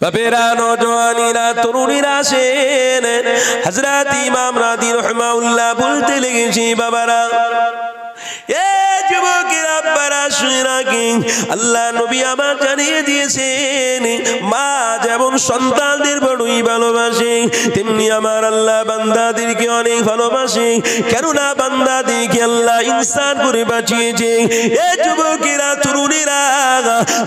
বাপেরা নওজওয়ানিরা তরুণীরা আসেন হযরত ইমাম রাদি রাহমাহুল্লাহ বলতে লেগেছে বাবারা এ যুবকেরা আব্বারা শুনে রাখেন আল্লাহ নবী আমার জানিয়ে দিয়েছেন মা যেমন সন্তানদের বড়ই ভালোবাসে তেমনি আমার আল্লাহ বান্দাদেরকে অনেক ভালোবাসে কেননা বান্দাদেরকে আল্লাহ ইনসান করে বাঁচিয়েছে এ যুবকেরা তরুণীরা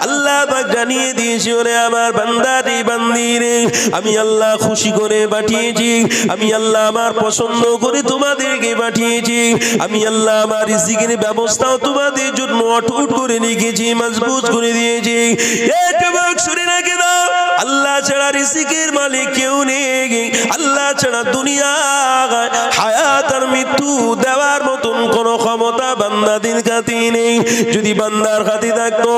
আল্লাহ পাক জানিয়ে দিয়েছে ওরে আমার বান্দারে বান্দিরে আমি আল্লাহ খুশি করে পাঠিয়েছি আমি আল্লাহ আমার পছন্দ করে তোমাদেরকে পাঠিয়েছি আমি আল্লাহ আমার রিজিকের ব্যবস্থাও তোমাদের জন্য অটুট করে রেখেছি মজবুত করে দিয়েছি এ যুবক শুনে রাখে দাও আল্লাহ ছাড়া রিজিকের মালিক কেউ নেই আল্লাহ ছাড়া দুনিয়া হায়াত আর মৃত্যু দেওয়ার মতন কোনো ক্ষমতা বান্দাদের কাছে নেই যদি বান্দার কাছে থাকতো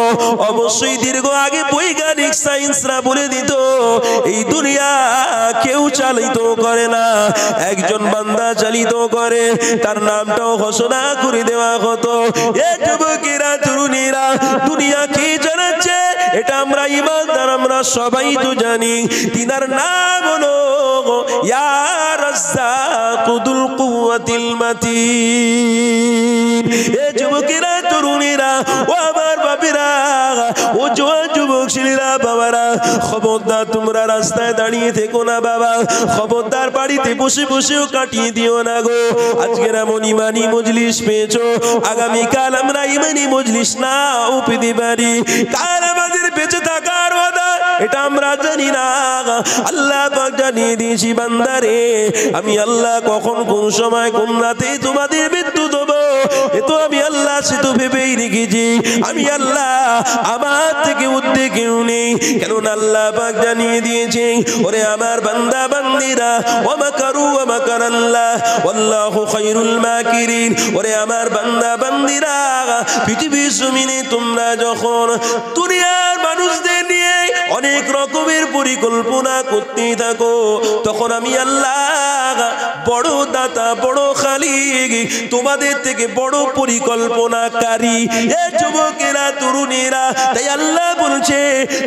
অবশ্যই দীর্ঘ আগে বৈজ্ঞানিক সায়েন্সরা বলে দিত এই দুনিয়া কেউ চালিত করে না একজন বান্দা চালিত করে তার নামটাও ঘোষণা করে দেওয়া হতো এ যুবকেরা তরুণীরা দুনিয়া কি জানাচ্ছে এটা আমরা ইমানদার আমরা সবাই তো জানি তিনার নাম হলো ইয়া রাজ্জাক যুল কুওয়াতিল মাতিন এ যুবকেরা তরুণীরা ও আমার বাপেরা ও যুবক ছেলেরা বাবারা খবরদার তোমরা রাস্তায় দাঁড়িয়ে থেকো না বাবা খবরদার বাড়িতে বসে বসেও কাটিয়ে দিও না গো আজকের এমন ইমানি মজলিস পেয়েছো আগামীকাল আমরা ইমানি মজলিস নাও পেতে পারি কাল আমাদের বেঁচে থাকার ওয়াদা এটা আমরা জানি না আল্লাহ পাক জানিয়ে দিয়েছি বান্দারে আমি আল্লাহ কখন কোন সময় কোন রাতে তোমাদের মৃত্যু দেবো এ তো আমি আল্লাহ সে তো ভেবেই রেখেছি আমি আল্লাহ আমার থেকে উদ্দে কেউ নেই কেননা আল্লাহ পাক জানিয়ে দিয়েছে ওরে আমার বান্দা বান্দিরা ওয়া মাকারু ওয়া মাকারাল্লাহ ওয়াল্লাহু খায়রুল মাকিরিন ওরে আমার বান্দা বান্দিরা পৃথিবীর জমিনে তোমরা যখন দুনিয়ার মানুষদের নিয়ে অনেক রকমের পরিকল্পনা করতে থাকো তখন আমি আল্লাহ বড় দাতা বড় খালিক তোমাদের থেকে বড় পরিকল্পনাকারী এ যুবকেরা তরুণীরা তাই আল্লাহ বলছে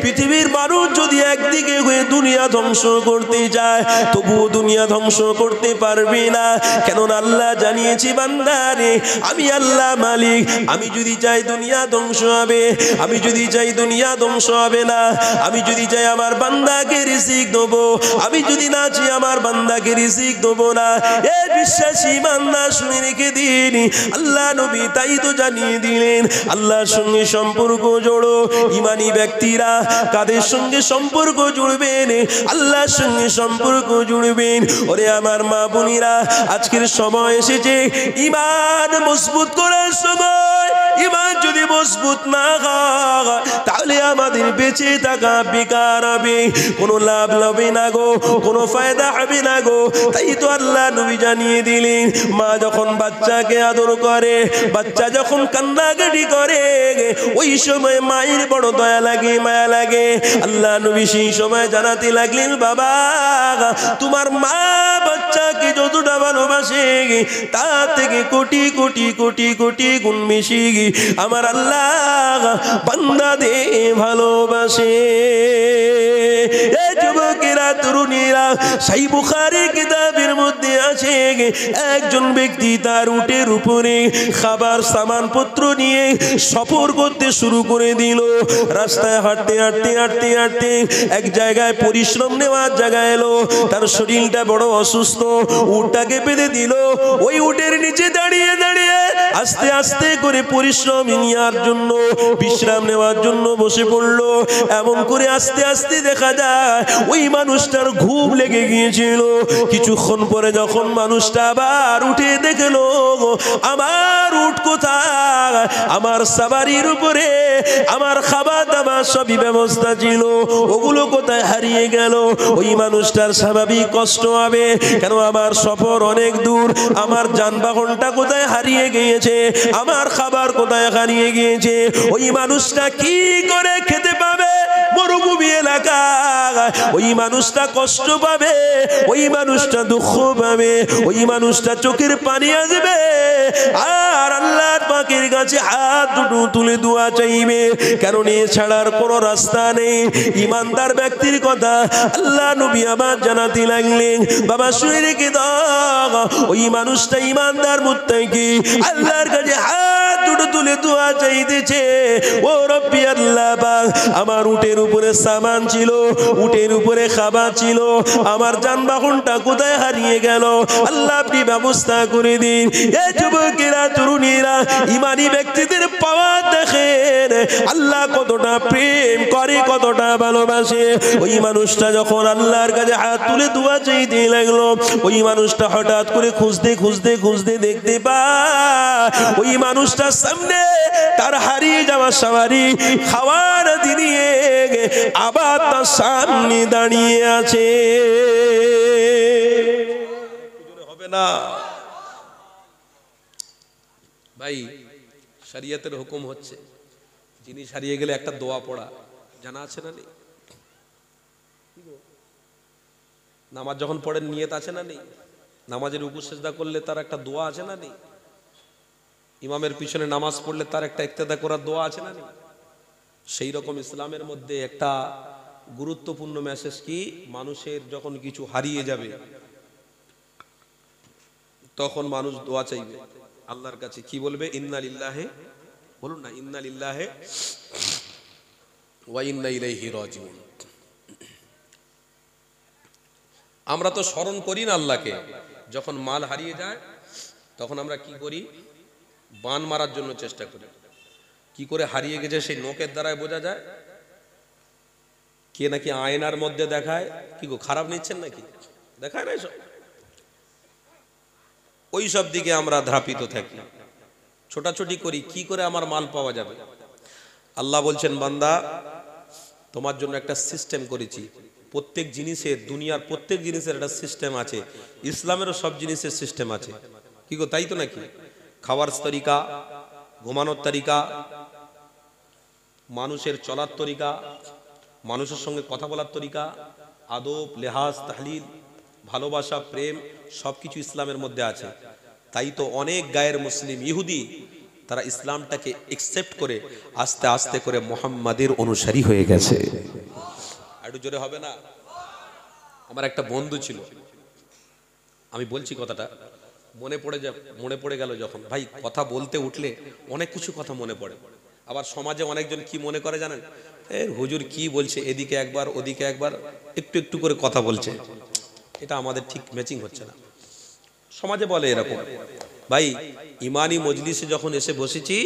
পৃথিবীর মানুষ যদি একদিকে হয়ে দুনিয়া ধ্বংস করতে যায় তবুও দুনিয়া ধ্বংস করতে পারবে না কেননা আল্লাহ জানিয়েছি বান্দারে আমি আল্লাহ মালিক আমি যদি চাই দুনিয়া ধ্বংস হবে আমি যদি চাই দুনিয়া ধ্বংস হবে না আমি যদি চাই আমার বান্দাকে রিজিক দেবো আমি যদি না চাই আমার বান্দাকে রিজিক দেবো না এ বিশ্বাসী বান্দা শুনে রেখে দিন আল্লাহ নবী তাই তো জানিয়ে দিলেন আল্লাহর সঙ্গে সম্পর্ক জোড়ো ইমানি ব্যক্তিরা কাদের সঙ্গে সম্পর্ক জুড়বেন আল্লাহর সঙ্গে সম্পর্ক জুড়বেন ওরে আমার মা বোনেরা আজকের সময় এসেছে ঈমান মজবুত করার সময় ঈমান যদি মজবুত না হয় তাহলে আমাদের বেঁচে থাকা বেকার হবে কোনো লাভ হবে না গো কোনো ফায়দা হবে না গো তাই তো আল্লাহ নবী জানিয়ে দিলেন মা যখন বাচ্চাকে আদর করে বাচ্চা যখন কান্নাকাটি করে ওই সময় মায়ের বড় দয়া লাগে মায়া লাগে আল্লাহ নবী সেই সময় জানাতে লাগলেন বাবা তোমার মা বাচ্চাকে যতটা ভালোবাসে তার থেকে কোটি কোটি কোটি কোটি গুণ বেশি আমার আল্লাহ বান্দাদের ভালোবাসে এ যুবকেরা তরুণীরা সেই বুখারী কিতাবের মধ্যে আছে একজন ব্যক্তি তার উটের উপরে খাবার সামানপত্র নিয়ে সফর করতে শুরু করে দিল রাস্তায় হাঁটতে হাঁটতে হাঁটতে হাঁটতে এক জায়গায় পরিশ্রম নেওয়ার জায়গায় এলো তার শরীরটা বড় অসুস্থ উটটাকে বেঁধে দিল ওই উটের নিচে দাঁড়িয়ে দাঁড়িয়ে আস্তে আস্তে করে পরিশ্রম নেওয়ার জন্য বিশ্রাম নেওয়ার জন্য বসে পড়লো এমন করে আস্তে আস্তে দেখা যায় ওই মানুষটার ঘুম লেগে গিয়েছিল কিছুক্ষণ পরে যখন মানুষটা আবার উঠে দেখলো আমার উট কোথায় আমার সাবারির উপরে আমার খাবার দাবার সবই ব্যবস্থা ছিল ওগুলো কোথায় হারিয়ে গেল ওই মানুষটার স্বাভাবিক কষ্ট হবে কেন আমার সফর অনেক দূর আমার যানবাহনটা কোথায় হারিয়ে গিয়েছে আমার খাবার কোথায় হারিয়ে গিয়েছে ওই মানুষটা কি করে খেতে পাবে মরুভূমি এলাকা ওই মানুষটা কষ্ট পাবে ওই মানুষটা দুঃখ পাবে ওই মানুষটা চোখের পানি ইমানি আসবে আর আল্লাহর পাকের কাছে হাত দুটো তুলে দোয়া চাইবে, কারণ এছাড়ার কোনো রাস্তা নেই। ইমানদার ব্যক্তির কথা আল্লাহ নবী আবার জানাতে লাগলেন, বাবা শুনে রেখে দাও, ওই মানুষটা ইমানদার মুত্তাকি আল্লাহর কাছে হাত দুটো তুলে দোয়া চাইতেছে, ও রব্বি আল্লাহ পাক, আমার উটের উপরে সামান ছিল, উটের উপরে খাবার ছিল, আমার যানবাহনটা কোথায় হারিয়ে গেল, আল্লাহ আপনি ব্যবস্থা করে দিন। এ যুবকেরা, তরুণীরা, ইমানি ব্যক্তিদের পাওয়া দেখেন আল্লাহ কতটা প্রেম করে, কতটা ভালোবাসে। ওই মানুষটা যখন আল্লাহর কাছে হাত তুলে দোয়া চাইতে লাগলো, ওই মানুষটা হঠাৎ করে খুঁজতে খুঁজতে খুঁজতে দেখতে পায় ওই মানুষটার সামনে তার হারিয়ে যাওয়া সওয়ারি খাওয়ার দিয়ে আবার তার সামনে দাঁড়িয়ে আছে। হবে না ভাই, শরিয়তের হুকুম হচ্ছে জিনিস হারিয়ে গেলে একটা দোয়া পড়া, জানা আছে না নেই? নামাজ যখন পড়েন নিয়ত আছে না নেই? নামাজের রুকু সিজদা করলে তার একটা দোয়া আছে না নেই? ইমামের পিছনে নামাজ পড়লে তার একটা ইক্তেদা করার দোয়া আছে না নেই? সেই রকম ইসলামের মধ্যে একটা গুরুত্বপূর্ণ মেসেজ কি, মানুষের যখন কিছু হারিয়ে যাবে তখন মানুষ দোয়া চাইবে আল্লাহর কাছে। কি বলবে? ইন্না লিল্লাহি, বলুন না, ইন্না লিল্লাহি ওয়া ইন্না ইলাইহি রাজিউন। আমরা তো স্মরণ করি না আল্লাহকে, যখন মাল হারিয়ে যায় তখন আমরা কি করি? বান মারার জন্য চেষ্টা করি। কি করে হারিয়ে গেছে সেই নখের দ্বারাই বোঝা যায়। কে নাকি আয়নার মধ্যে দেখায়, কি গো খারাপ নিচ্ছেন নাকি, দেখায় না সব, ওই সব দিকে আমরা ধাপিত থাকি, ছোটাছুটি করি কি করে আমার মাল পাওয়া যাবে। আল্লাহ বলছেন, বান্দা তোমার জন্য একটা সিস্টেম করেছি। প্রত্যেক জিনিসের, দুনিয়ার প্রত্যেক জিনিসের একটা সিস্টেম আছে, ইসলামেরও সব জিনিসের সিস্টেম আছে। কি গো তাই তো নাকি? খাওয়ার তরিকা, ঘুমানোর তরিকা, মানুষের চলার তরিকা, মানুষের সঙ্গে কথা বলার তরিকা, আদব, লেহাজ, তাহলিল, ভালোবাসা, প্রেম, সবকিছু ইসলামের মধ্যে আছে। তাই তো অনেক গায়ের মুসলিম ইহুদি তারা ইসলামটাকে একসেপ্ট করে আস্তে আস্তে করে মুহাম্মাদের অনুসারী হয়ে গেছে। একটু জোরে হবে না? আমার একটা বন্ধু ছিল, আমি বলছি কথাটা, মনে পড়ে গেল যখন। ভাই কথা বলতে উঠলে অনেক কিছু কথা মনে পড়ে। আবার সমাজে অনেকজন কি মনে করে জানেন, হুজুর কি বলছে, এদিকে একবার ওদিকে একবার, একটু একটু করে কথা বলছে। এটা আমাদের ঠিক ম্যাচিং হচ্ছে না। সমাজে বলে এরকম। ভাই ইমানি মজলিসে যখন এসে বসেছি,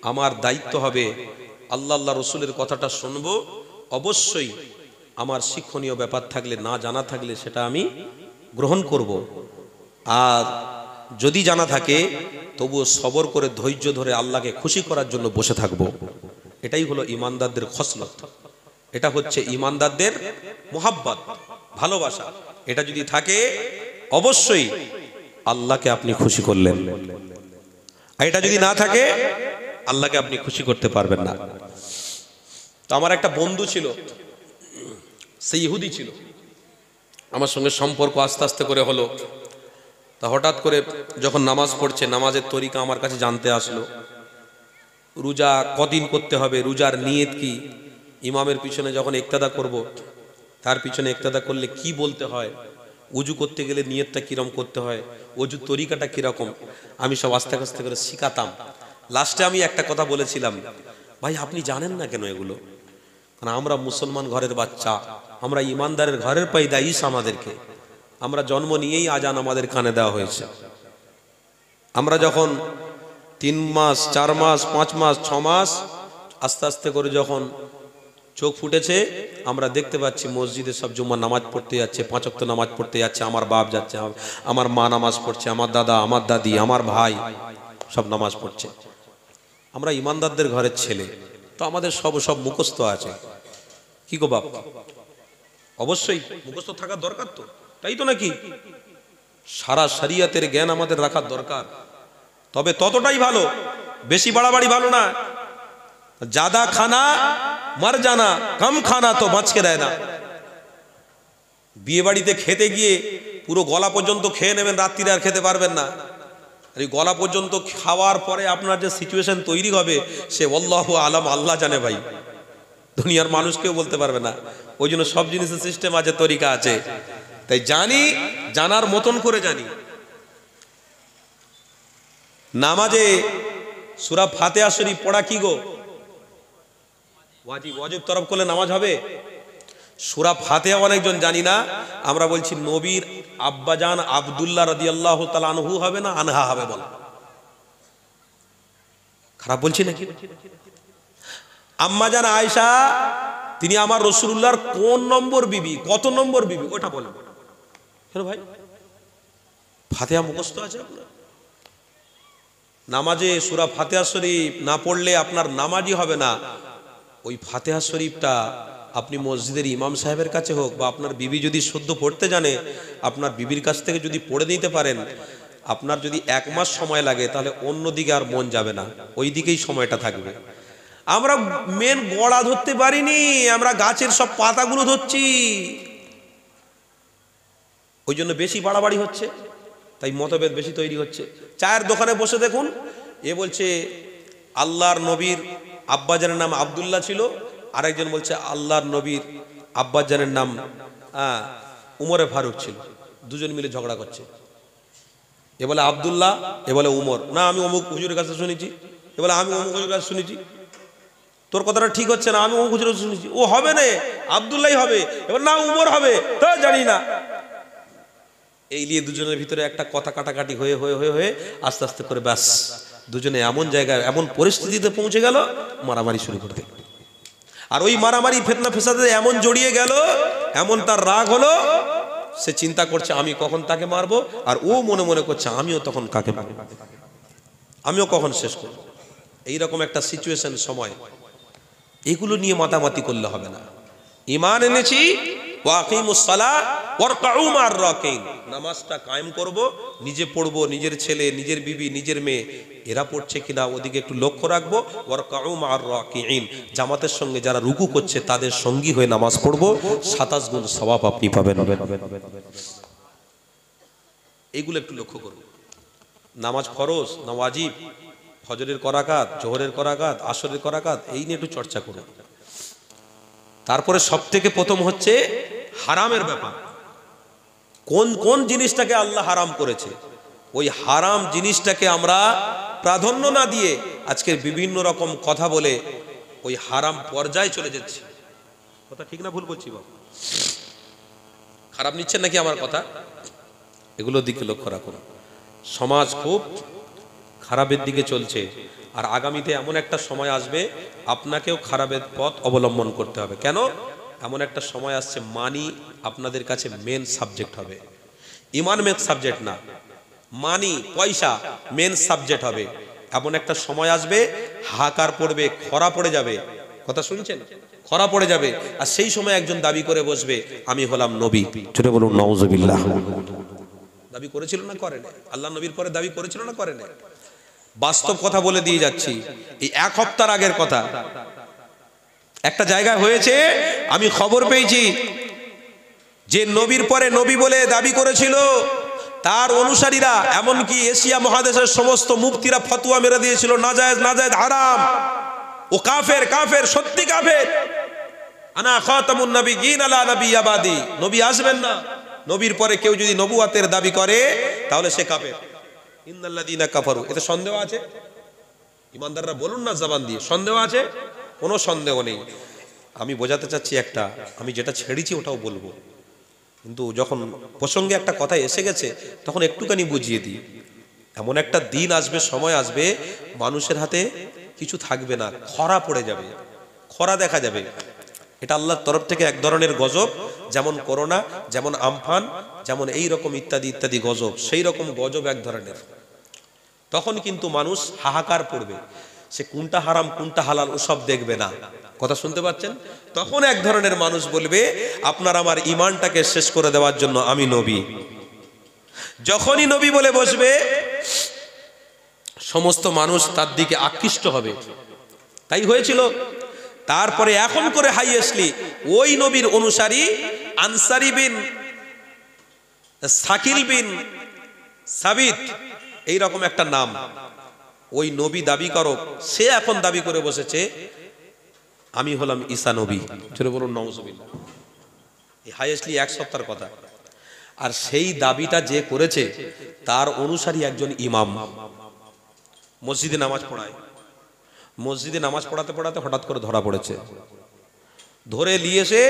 আমার দায়িত্ব হবে আল্লাহ আল্লাহ রসুলের কথাটা শুনবো, অবশ্যই আমার শিক্ষণীয় ব্যাপার থাকলে, না জানা থাকলে সেটা আমি গ্রহণ করব। আর যদি জানা থাকে তবুও সবর করে ধৈর্য ধরে আল্লাহকে খুশি করার জন্য বসে থাকবো। এটাই হলো ইমানদারদের খসলত, এটা হচ্ছে ইমানদারদের মুহাব্বত, ভালোবাসা। এটা যদি থাকে অবশ্যই আল্লাহকে আপনি খুশি করলেন, আর এটা যদি না থাকে আল্লাহকে আপনি খুশি করতে পারবেন না। তো আমার একটা বন্ধু ছিল, সে ইহুদি ছিল, আমার সঙ্গে সম্পর্ক আস্তে আস্তে করে হলো। তা হঠাৎ করে যখন নামাজ পড়ছে, নামাজের তরিকা আমার কাছে জানতে আসলো। রোজা কদিন করতে হবে, রোজার নিয়ত কি, ইমামের পিছনে যখন ইক্তেদা করব তার পিছনে ইক্তেদা করলে কি বলতে হয়, ওযু করতে গেলে নিয়তটা কিরকম করতে হয়, ওযু তরিকাটা কিরকম, আমি সব আস্তে আস্তে করে শিখাতাম। লাস্টে আমি একটা কথা বলেছিলাম, ভাই আপনি জানেন না কেন এগুলো? কারণ আমরা মুসলমান ঘরের বাচ্চা, আমরা ইমানদারের ঘরের পয়দা, ঈসা আমাদেরকে, আমরা জন্ম নিয়েই আজান আমাদের কানে দেওয়া হয়েছে। আমরা যখন 3 মাস 4 মাস 5 মাস 6 মাস আস্তে আস্তে করে যখন চোখ ফুটেছে, আমরা দেখতে পাচ্ছি মসজিদে সব জুম্মার নামাজ পড়তে যাচ্ছে, 5 ওয়াক্ত নামাজ পড়তে যাচ্ছে, আমার বাপ যাচ্ছে, আমার মা নামাজ পড়ছে, আমার দাদা, আমার দাদি, আমার ভাই সব নামাজ পড়ছে। আমরা ইমানদারদের ঘরের ছেলে, তো আমাদের সব মুখস্থ আছে। কি গো বাপ, অবশ্যই মুখস্থ থাকার দরকার, তো তাই তো নাকি? সারা শরিয়তের জ্ঞান আমাদের রাখার দরকার, তবে ততটাই ভালো, বেশি বাড়াবাড়ি ভালো না। ज्यादा खाना मर जाना, कम खाना तो बच के रहना। বিয়ে বাড়িতে খেতে গিয়ে পুরো গলা পর্যন্ত খেয়ে নেবেন, রাত্রিরে আর খেতে পারবেন না। এই গলা পর্যন্ত খাওয়ার পরে আপনার যে সিচুয়েশন তৈরি হবে সে আল্লাহু আলাম, আল্লাহ জানে ভাই, দুনিয়ার মানুষ কেউ বলতে পারবে না। ওই জন্য সব জিনিসের সিস্টেম আছে, তরিকা আছে। তাই জানি, জানার মতন করে জানি। নামাজে সূরা ফাতিহা শরীফ পড়া কি গো ওয়াজিব? ওয়াজিব তরফ করলে নামাজ হবে? সূরা ফাতিহা অনেকজন জানি না, আমরা বলছি নবীর আব্বাজান আব্দুল্লাহ রাদিয়াল্লাহু তাআলা আনহু হবে না আনহা হবে? বল, খারাপ বলছি নাকি? আম্মাজান আয়েশা তিনি আমার রাসূলুল্লাহর কোন নম্বর বিবি, কত নম্বর বিবি ওটা বলেন। কেন ভাই, ফাতিহা মুখস্থ আছে আপনার? নামাজে সূরা ফাতিহা শরীফ না পড়লে আপনার নামাজই হবে না। ওই ফাতিহা শরীফটা আপনি মসজিদের ইমাম সাহেবের কাছে হোক বা আপনার বিবি যদি শুদ্ধ পড়তে জানে, আপনার বিবির কাছ থেকে যদি পড়ে নিতে পারেন, আপনার যদি 1 মাস সময় লাগে তাহলে অন্যদিকে আর মন যাবে না, ওই দিকেই সময়টা থাকবে। আমরা মেন গোড়া ধরতে পারিনি, আমরা গাছের সব পাতাগুলো ধরছি, ওই জন্য বেশি বাড়াবাড়ি হচ্ছে, তাই মতভেদ বেশি তৈরি হচ্ছে। চায়ের দোকানে বসে দেখুন, এ বলছে আল্লাহর নবীর আব্বাজানের নাম আব্দুল্লাহ ছিল, আরেকজন বলছে আল্লাহর নবীর আব্বাজানের নাম উমরে ফারুক ছিল। দুজন মিলে ঝগড়া করছে, এ বলে আব্দুল্লাহ, এ বলে উমর। না আমি অমুক হুজুরের কাছে শুনেছি, এ বলে আমি অমুক হুজুরের কাছে শুনেছি। তোর কথাটা ঠিক হচ্ছে না, আমি অমুক হুজুরের কাছে শুনেছি। ও হবে না, আব্দুল্লাহ হবে, এবার না উমর হবে, তা জানি না। এই নিয়ে দুজনের ভিতরে একটা কথা কাটাকাটি হয়ে হয়ে হয়ে হয়ে আস্তে আস্তে করে ব্যাস দুজনে এমন জায়গায় এমন পরিস্থিতিতে পৌঁছে গেল, মারামারি শুরু করে দিল। আর ওই মারামারি ফিতনা ফেসাদে এমন জড়িয়ে গেল, এমন তার রাগ হলো, সে চিন্তা করছে আমি কখন তাকে মারবো, আর ও মনে মনে করছে আমিও তখন কাকে মারবো, আমিও কখন শেষ করব। এইরকম একটা সিচুয়েশন সময়, এগুলো নিয়ে মাতামাতি করলে হবে না। ঈমান এনেছি, ওয়াকিমুস সালাহ ওয়ারকাউ মা'আর রাকিন, নামাজটা কায়েম করব, নিজে পড়ব, নিজের ছেলে, নিজের বিবি, নিজের মেয়ে এরা পড়ছে কিনা ওদিকে একটু লক্ষ্য রাখবো। ওয়ারকাউ মা'আর রাকিন, জামাতের সঙ্গে যারা রুকু করছে তাদের সঙ্গী হয়ে নামাজ পড়ব, 27 গুণ সওয়াব আপনি পাবেন। এইগুলো একটু লক্ষ্য করব। নামাজ ফরজ না ওয়াজিব, ফজরের করাকাত, জোহরের করাকাত, আসরের করাকাত, এই নিয়ে একটু চর্চা করব। তারপরে সবথেকে প্রথম হচ্ছে হারামের ব্যাপার। কোন কোন জিনিসটাকে আল্লাহ হারাম করেছে, ওই হারাম জিনিসটাকে আমরা প্রাধান্য না দিয়ে আজকের বিভিন্ন রকম কথা বলে ওই হারাম পর্যায়ে চলে যাচ্ছে। কথা ঠিক না ভুল বলছি বাবা? খারাপ নিচ্ছেন নাকি আমার কথা? এগুলোর দিকে লক্ষ্য রাখুন। সমাজ খুব খারাপের দিকে চলছে, আর আগামীতে এমন একটা সময় আসবে আপনাকেও খারাপের পথ অবলম্বন করতে হবে। কেন? এমন একটা সময় আসছে মানি আপনাদের কাছে মেন সাবজেক্ট হবে, ইমান মেন সাবজেক্ট না, মানি পয়সা মেন সাবজেক্ট হবে। এমন একটা সময় আসবে হাহাকার পড়বে, খরা পড়ে যাবে। কথা শুনছেন? খরা পড়ে যাবে, আর সেই সময় একজন দাবি করে বসবে আমি হলাম নবী। ছোট বলুন নাউজুবিল্লাহ। দাবি করেছিল না করে না? আল্লাহ নবীর পরে দাবি করেছিল না করে না? বাস্তব কথা বলে দিয়ে যাচ্ছি, এই 1 সপ্তাহ আগের কথা। একটা জায়গায় হয়েছে, আমি খবর পেয়েছি যে নবীর পরে নবী বলে দাবি করেছিল তার অনুসারীরা, এমনকি এশিয়া মহাদেশের সমস্ত মুফতিরা ফতোয়া মেরে দিয়েছিল নাজায়েজ, নাজায়েজ, হারাম, ও কাফের, কাফের, সত্যি কাফের। আনা খাতামুন নবিয়্যিন আলা নাবিয়্যি বাদি, নবী আসবেন না, নবীর পরে কেউ যদি নবুয়াতের দাবি করে তাহলে সে কাফের। ইন্নাল্লাযীনা কাফারু, এতে সন্দেহ আছে? ইমানদাররা বলুন না জবান দিয়ে, সন্দেহ আছে? কোনো সন্দেহ নেই। আমি বোঝাতে চাচ্ছি একটা, আমি যেটা ছেড়েছি ওটাও বলবো, কিন্তু যখন প্রসঙ্গে একটা কথা এসে গেছে তখন একটুখানি বুঝিয়ে দিই। এমন একটা দিন আসবে, সময় আসবে, মানুষের হাতে কিছু থাকবে না, খরা পড়ে যাবে, খরা দেখা যাবে। এটা আল্লাহর তরফ থেকে এক ধরনের গজব, যেমন করোনা, যেমন আমফান, যেমন এই রকম ইত্যাদি ইত্যাদি গজব, সেই রকম গজব এক ধরনের। তখন কিন্তু মানুষ হাহাকার পড়বে, সে কোনটা হারাম কোনটা হালাল ওসব দেখবে না। কথা শুনতে পাচ্ছেন? তখন এক ধরনের মানুষ বলবে আপনার আমার ইমানটাকে শেষ করে দেওয়ার জন্য আমি নবী। যখনই নবী বলে বসবে সমস্ত মানুষ তার দিকে আকৃষ্ট হবে। তাই হয়েছিল। তারপরে এখন করে হাইয়েস্টলি ওই নবীর অনুসারী আনসারী বিন সাকিল বিন সাবিত এই রকম একটা নাম ওই নবী দাবি করো, সে এখন দাবি করে বসেছে আমি হলাম ঈসা নবী। চলে বলুন নাউজুবিল্লাহ। এই হাইয়েস্টলি এক সপ্তাহের কথা। আর সেই দাবিটা যে করেছে তার অনুসারী একজন ইমাম মসজিদে নামাজ পড়ায়। মসজিদে নামাজ পড়াতে পড়াতে হঠাৎ করে ধরা পড়েছে। ধরে নিয়ে এসে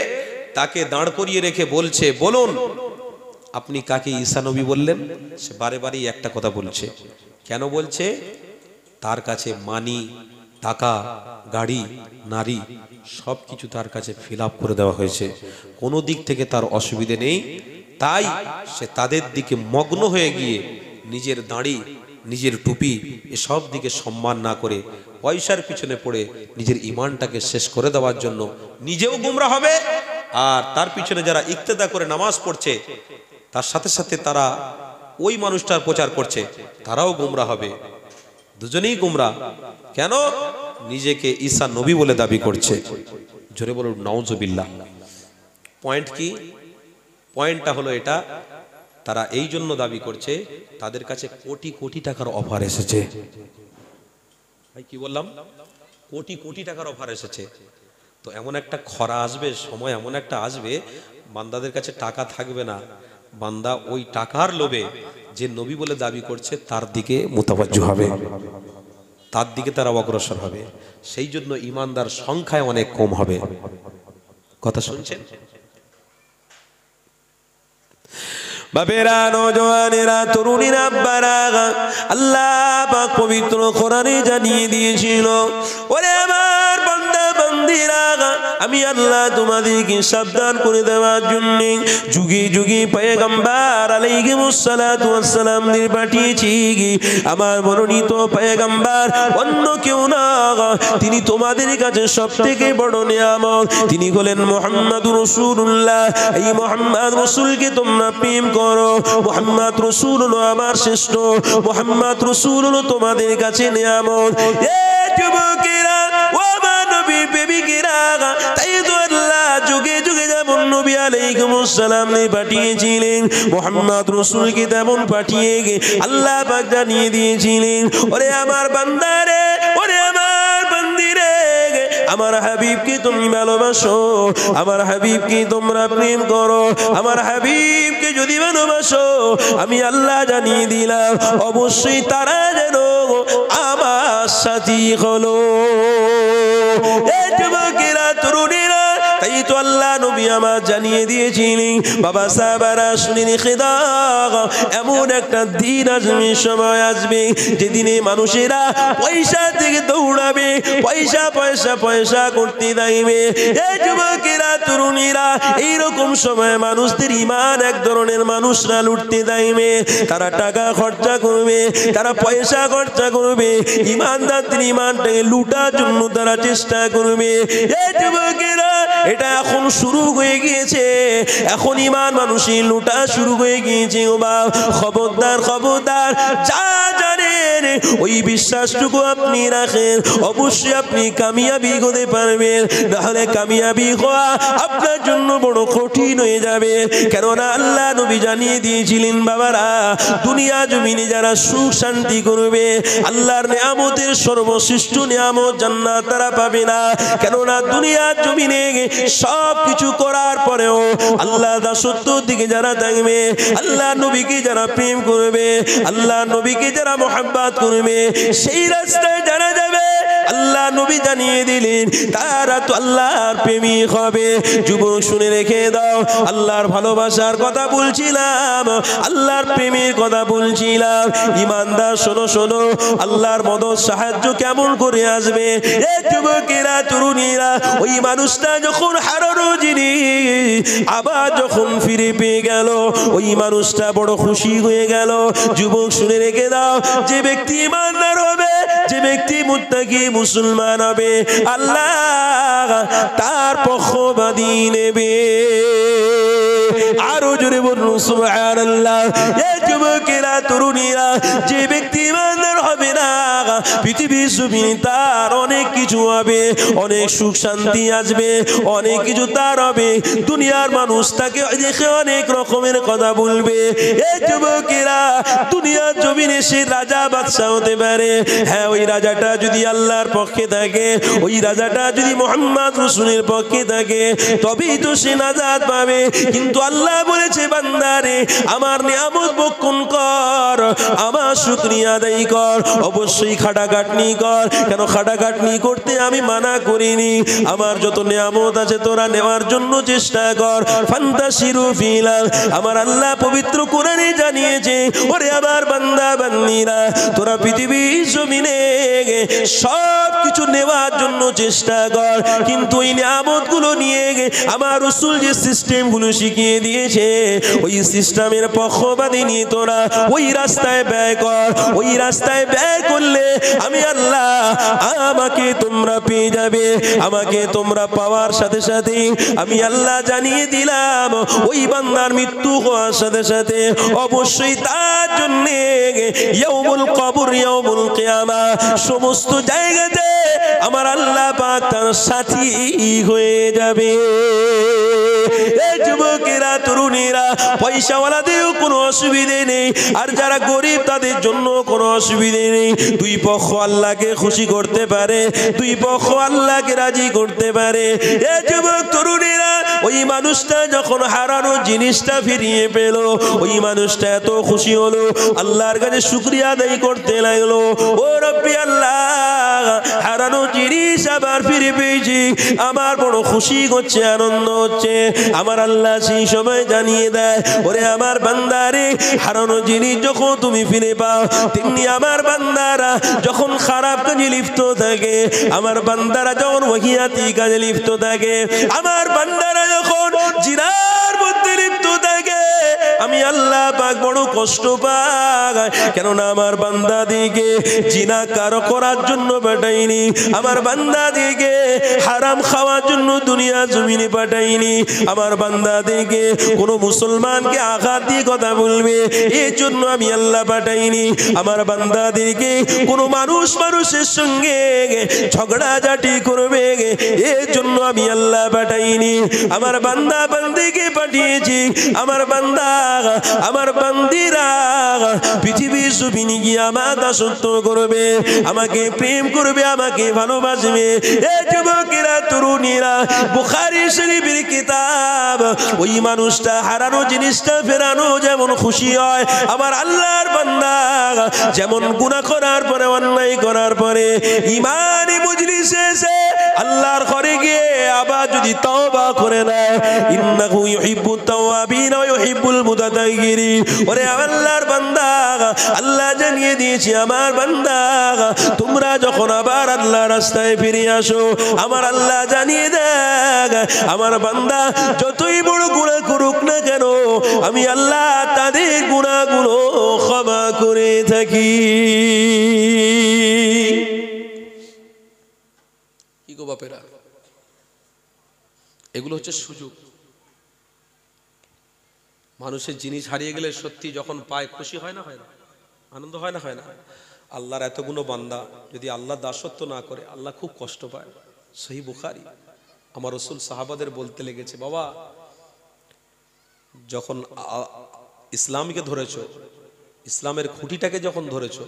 তাকে দাঁড় করিয়ে রেখে বলছে, বলুন আপনি কাকে ঈসা নবী বললেন? সে বারে বারেই একটা কথা বলছে। কেন বলছে? তার কাছে মানি, টাকা, গাড়ি, নারী সব কিছু তার কাছে ফিল আপ করে দেওয়া হয়েছে, কোনো দিক থেকে তার অসুবিধে নেই। তাই সে তাদের দিকে মগ্ন হয়ে গিয়ে নিজের দাড়ি, নিজের টুপি এসব দিকে সম্মান না করে পয়সার পিছনে পড়ে নিজের ইমানটাকে শেষ করে দেওয়ার জন্য নিজেও গুমরা হবে, আর তার পিছনে যারা ইক্তেদা করে নামাজ পড়ছে তার সাথে সাথে তারা ওই মানুষটার প্রচার করছে, তারাও গুমরা হবে। দুজনেই গুমরা। কেন? নিজেকে ঈসা নবী বলে দাবি করছে। জোরে বলুন নাউজুবিল্লাহ। পয়েন্ট কি? পয়েন্টটা হলো এটা, তারা এই জন্য দাবি করছে তাদের কাছে কোটি কোটি টাকার অফার এসেছে। ভাই কি বললাম? কোটি কোটি টাকার অফার এসেছে। তো এমন একটা খরা আসবে, সময় এমন একটা আসবে, বান্দাদের কাছে টাকা থাকবে না। বান্দা ওই টাকার লোভে যে নবী বলে দাবি করছে তার দিকে মুতাওয়াজ্জু হবে, তার দিকে তারা অগ্রসর হবে। সেই জন্য ইমানদার সংখ্যায় অনেক কম হবে। কথা শুনছেন? বাবেরা, নওজওয়ানেরা, তরুণীরা, আব্বারা, আল্লাহ পাক পবিত্র কোরআনে জানিয়ে দিয়েছিল, ওরে আমার বান্দা বান্দিরা, আমি আল্লাহ তোমাদেরকে সাবধান করে দেওয়ার জন্য যুগে যুগে পয়গম্বর আলাইহিস সালাতু ওয়াস সালাম দের পাঠিয়েছি। আমার মনোনীত পয়গম্বর অন্য কেউ না, তিনি তোমাদের কাছে সবথেকে বড় নিয়ামত। তিনি হলেন মুহাম্মাদুর রাসূলুল্লাহ। এই মুহাম্মদ রাসূলকে তোমরা প্রেম করো। মুহাম্মদ রাসূল হলো আমার শ্রেষ্ঠ, মুহাম্মদ রাসূল হলো তোমাদের কাছে নিয়ামত। এ যুবকেরা, ও আমার নবীর প্রেমিকেরা, তাই তো আল্লাহ যুগে যুগে যেমন নবী আলাইহিস সালাম পাঠিয়েছিলেন, মুহাম্মদ রাসূলকে তেমন পাঠিয়ে আল্লাহ পাক জানিয়ে দিয়েছিলেন, ওরে আমার বান্দারে, ওরে আমার বান্দিরে, আমার হাবিবকে তুমি ভালোবাসো, আমার হাবিবকে তোমরা প্রেম করো। আমার হাবিবকে যদি ভালোবাসো, আমি আল্লাহ জানিয়ে দিলাম অবশ্যই তারা যেন আমার সাথী হলো। এই যুবকেরা, তরুণীরা, তাই তো আল্লাহ নবী আমার জানিয়ে দিয়েছিলেন, বাবা সাহাবারা শুনে রেখে দাও, এমন একটা দিন আসবে, সময় আসবে, যেদিনে মানুষেরা পয়সা থেকে দৌড়াবে, পয়সা পয়সা পয়সা করতে চাইবে। এই যুবকেরা, তরুণীরা, এইরকম সময় মানুষদের ইমান এক ধরনের মানুষরা লুটতে চাইবে, তারা টাকা খরচা করবে, তারা পয়সা খরচা করবে, ইমানদারদের ইমানটাকে লুটার জন্য তারা চেষ্টা করবে। এই যুবকেরা, এটা এখন শুরু হয়ে গিয়েছে, এখন ইমান মানুষের লুটা শুরু হয়ে গিয়েছে। ও বাপ, খবরদার খবরদার, যা জানেন ওই বিশ্বাসটুকু আপনি রাখেন, অবশ্যই আপনি কামিয়াবি হতে পারবেন, নাহলে কামিয়াবি হওয়া আপনার জন্য বড় কঠিন হয়ে যাবে। কেননা আল্লাহ নবী জানিয়ে দিয়েছিলেন, বাবারা, দুনিয়া জমিনে যারা সুখ শান্তি করবে, আল্লাহর নিয়ামতের সর্বশ্রেষ্ঠ নিয়ামত জান্নাত তারা পাবে না। কেননা দুনিয়া জমিনে সব কিছু করার পরেও আল্লাহ দাসত্বের দিকে যারা থাকবে, আল্লাহ নবীকে যারা প্রেম করবে, আল্লাহ নবীকে যারা মহব্বত করবে, সেই রাস্তায় যারা যাবে, আল্লাহ নবী জানিয়ে দিলেন তারা তো আল্লাহর প্রেমিক হবে। যুবক শুনে রেখে দাও, আল্লাহর ভালোবাসার কথা বলছিলাম, আল্লাহর প্রেমের কথা বলছিলাম। ইমানদার শোনো শোনো, আল্লাহর মদদ সাহায্য কেমন করে আসবে? এ যুবকেরা, তরুণীরা, ওই মানুষটা যখন হারানো জিনিস আবার যখন ফিরে পেয়ে গেল, ওই মানুষটা বড় খুশি হয়ে গেল। যুবক শুনে রেখে দাও, যে ব্যক্তি ইমানদার হবে, যে ব্যক্তি মুত্তাকি মুসলমান হবে, আল্লাহ তার পক্ষবাদী নেবে। আরো জোরে বলুন সুবহানাল্লাহ। এ যুবকেরা, তরুণীরা, যে ব্যক্তি ইমানদার হবে না, পৃথিবীর জমিনে তার অনেক কিছু হবে, অনেক সুখ শান্তি আসবে, অনেক কিছু তার হবে, দুনিয়ার মানুষ তাকে দেখে অনেক রকমের কথা বলবে। এই যুবকেরা, দুনিয়ার জমিনে সে রাজা বাদশা হতে পারে, হ্যাঁ ওই রাজাটা যদি আল্লাহর পক্ষে থাকে, ওই রাজাটা যদি মুহাম্মদ রাসূলের পক্ষে থাকে, তবেই তো সে নাজাত পাবে। কিন্তু আল্লাহ বলেছে, বান্দারে আমার নিয়ামত ভক্ষণ কর, আমার শুকরিয়া আদায় কর, অবশ্যই খাটাখাটনি কর। কেন খাটাখাটনি করতে আমি মানা করিনি? আমার যত নিয়ামত আছে তোরা নেওয়ার জন্য চেষ্টা কর। ফান্তাশিরু ফিল, আমার আল্লাহ পবিত্র কোরআনে জানিয়েছে, ওরে আমার বান্দা বান্দীরা, তোরা পৃথিবীর জমিনে সব কিছু নেওয়ার জন্য চেষ্টা কর, কিন্তু ওই নিয়ামতগুলো নিয়ে আমার রাসূল যে সিস্টেমগুলো শিখিয়ে দিয়েছে, ওই সিস্টেমের পক্ষপাতী নিয়ে তোরা ওই রাস্তায় ব্যয় কর। ওই রাস্তায় ব্যয় করলে আমি আল্লাহ আমাকে তোমরা পেয়ে যাবে। আমাকে তোমরা পাওয়ার সাথে সাথে আমি আল্লাহ জানিয়ে দিলাম, ওই বান্দার মৃত্যু হওয়ার সাথে সাথে অবশ্যই তার জন্য ইয়াউমুল কবর, ইয়াউমুল কিয়ামা, সমস্ত জায়গাতে আমার আল্লাহ পাক তার সাথী হয়ে যাবে। এই যুবকেরা, তরুণীরা, পয়সাওয়ালাদেরও কোনো অসুবিধে নেই, আর যারা গরিব তাদের জন্য কোনো অসুবিধে নেই। দুই পক্ষ আল্লাহকে খুশি করতে পারে, দুই পক্ষ আল্লাহকে রাজি করতে পারে। এই যুবক তরুণীরা, ওই মানুষটা যখন হারানো জিনিসটা ফিরিয়ে পেল, ওই মানুষটা এত খুশি হলো, আল্লাহর কাছে শুকরিয়া আদায় করতে লাগলো। ও রব্বি আল্লাহ, হারানো জিনিস আবার ফিরে পেয়েছি, আমার বড় খুশি হচ্ছে, আনন্দ হচ্ছে। আমার আল্লাহ সেই সময় জানিয়ে দেয়, ওরে আমার বান্দারে, হারানো জিনিস যখন তুমি ফিরে পাও, তেমনি আমার বান্দারা যখন খারাপ কাজে লিপ্ত থাকে, আমার বান্দারা যখন ওহিয়াতি কাজে লিপ্ত থাকে, আমার বান্দারা যখন জিনার মধ্যে লিপ্ত থাকে, আমি আল্লাহ পাক বড় কষ্ট পাই। কেননা আমার বান্দা দিকে জিনা কারো করার জন্য পাঠাইনি, আমার বান্দা দিকে হারাম খাওয়ার জন্য দুনিয়া জমিনে পাঠাইনি, আমার বান্দা দিকে কোনো মুসলমানকে আঘাত দিয়ে কথা বলবে এই জন্য আমি আল্লাহ পাঠাইনি, আমার বান্দাদেরকে কোনো মানুষের সঙ্গে ঝগড়াঝাটি করবে এই জন্য আমি আল্লাহ পাঠাইনি। আমার বান্দা বান্দিকে পাঠিয়েছি, আমার বান্দা আমার বান্দিরা পৃথিবীর জমিনে গিয়ে আমার দাসত্ব করবে, আমাকে প্রেম করবে, আমাকে ভালোবাসবে। এই যুবকেরা, তরুণীরা, বুখারী শরীফের কিতাব, ওই মানুষটা হারানো জিনিসটা ফেরানো যেমন খুশি হয়, আমার আল্লাহর বান্দা যেমন গুনাহ করার পরে, অন্যায় করার পরে ঈমানি মজলিসে এসে আল্লাহর ঘরে গিয়ে আবার যদি তওবা করে নেয়, ইন্নাহু ইউহিব্বুত তাওয়াবিন ওয়া ইউহিব্বুল মুতাতাহহিরিন। ওরে আল্লাহর বান্দা, আল্লাহ জানিয়ে দিয়েছি, আমার বান্দা তোমরা যখন আবার আল্লাহর রাস্তায় ফিরে আসো, আমার আল্লাহ জানিয়ে দেয়, আমার বান্দা যতই বড় গুনাহ করুক না কেন, আমি আল্লাহ তাদের গুনাহগুলো ক্ষমা করে থাকি। কি গো বাপেরা, এগুলো হচ্ছে সুযোগ। মানুষের জিনিস হারিয়ে গেলে সত্যি যখন পায় খুশি হয় না, হয় না, আনন্দ হয় না, হয় না। আল্লাহর এতগুলো বান্দা যদি আল্লাহ দাসত্ব না করে, আল্লাহ খুব কষ্ট পায়। সহিহ বুখারী, আমার রাসূল সাহাবাদের বলতে লেগেছে, বাবা যখন ইসলামকে ধরেছো, ইসলামের খুঁটিটাকে যখন ধরেছো,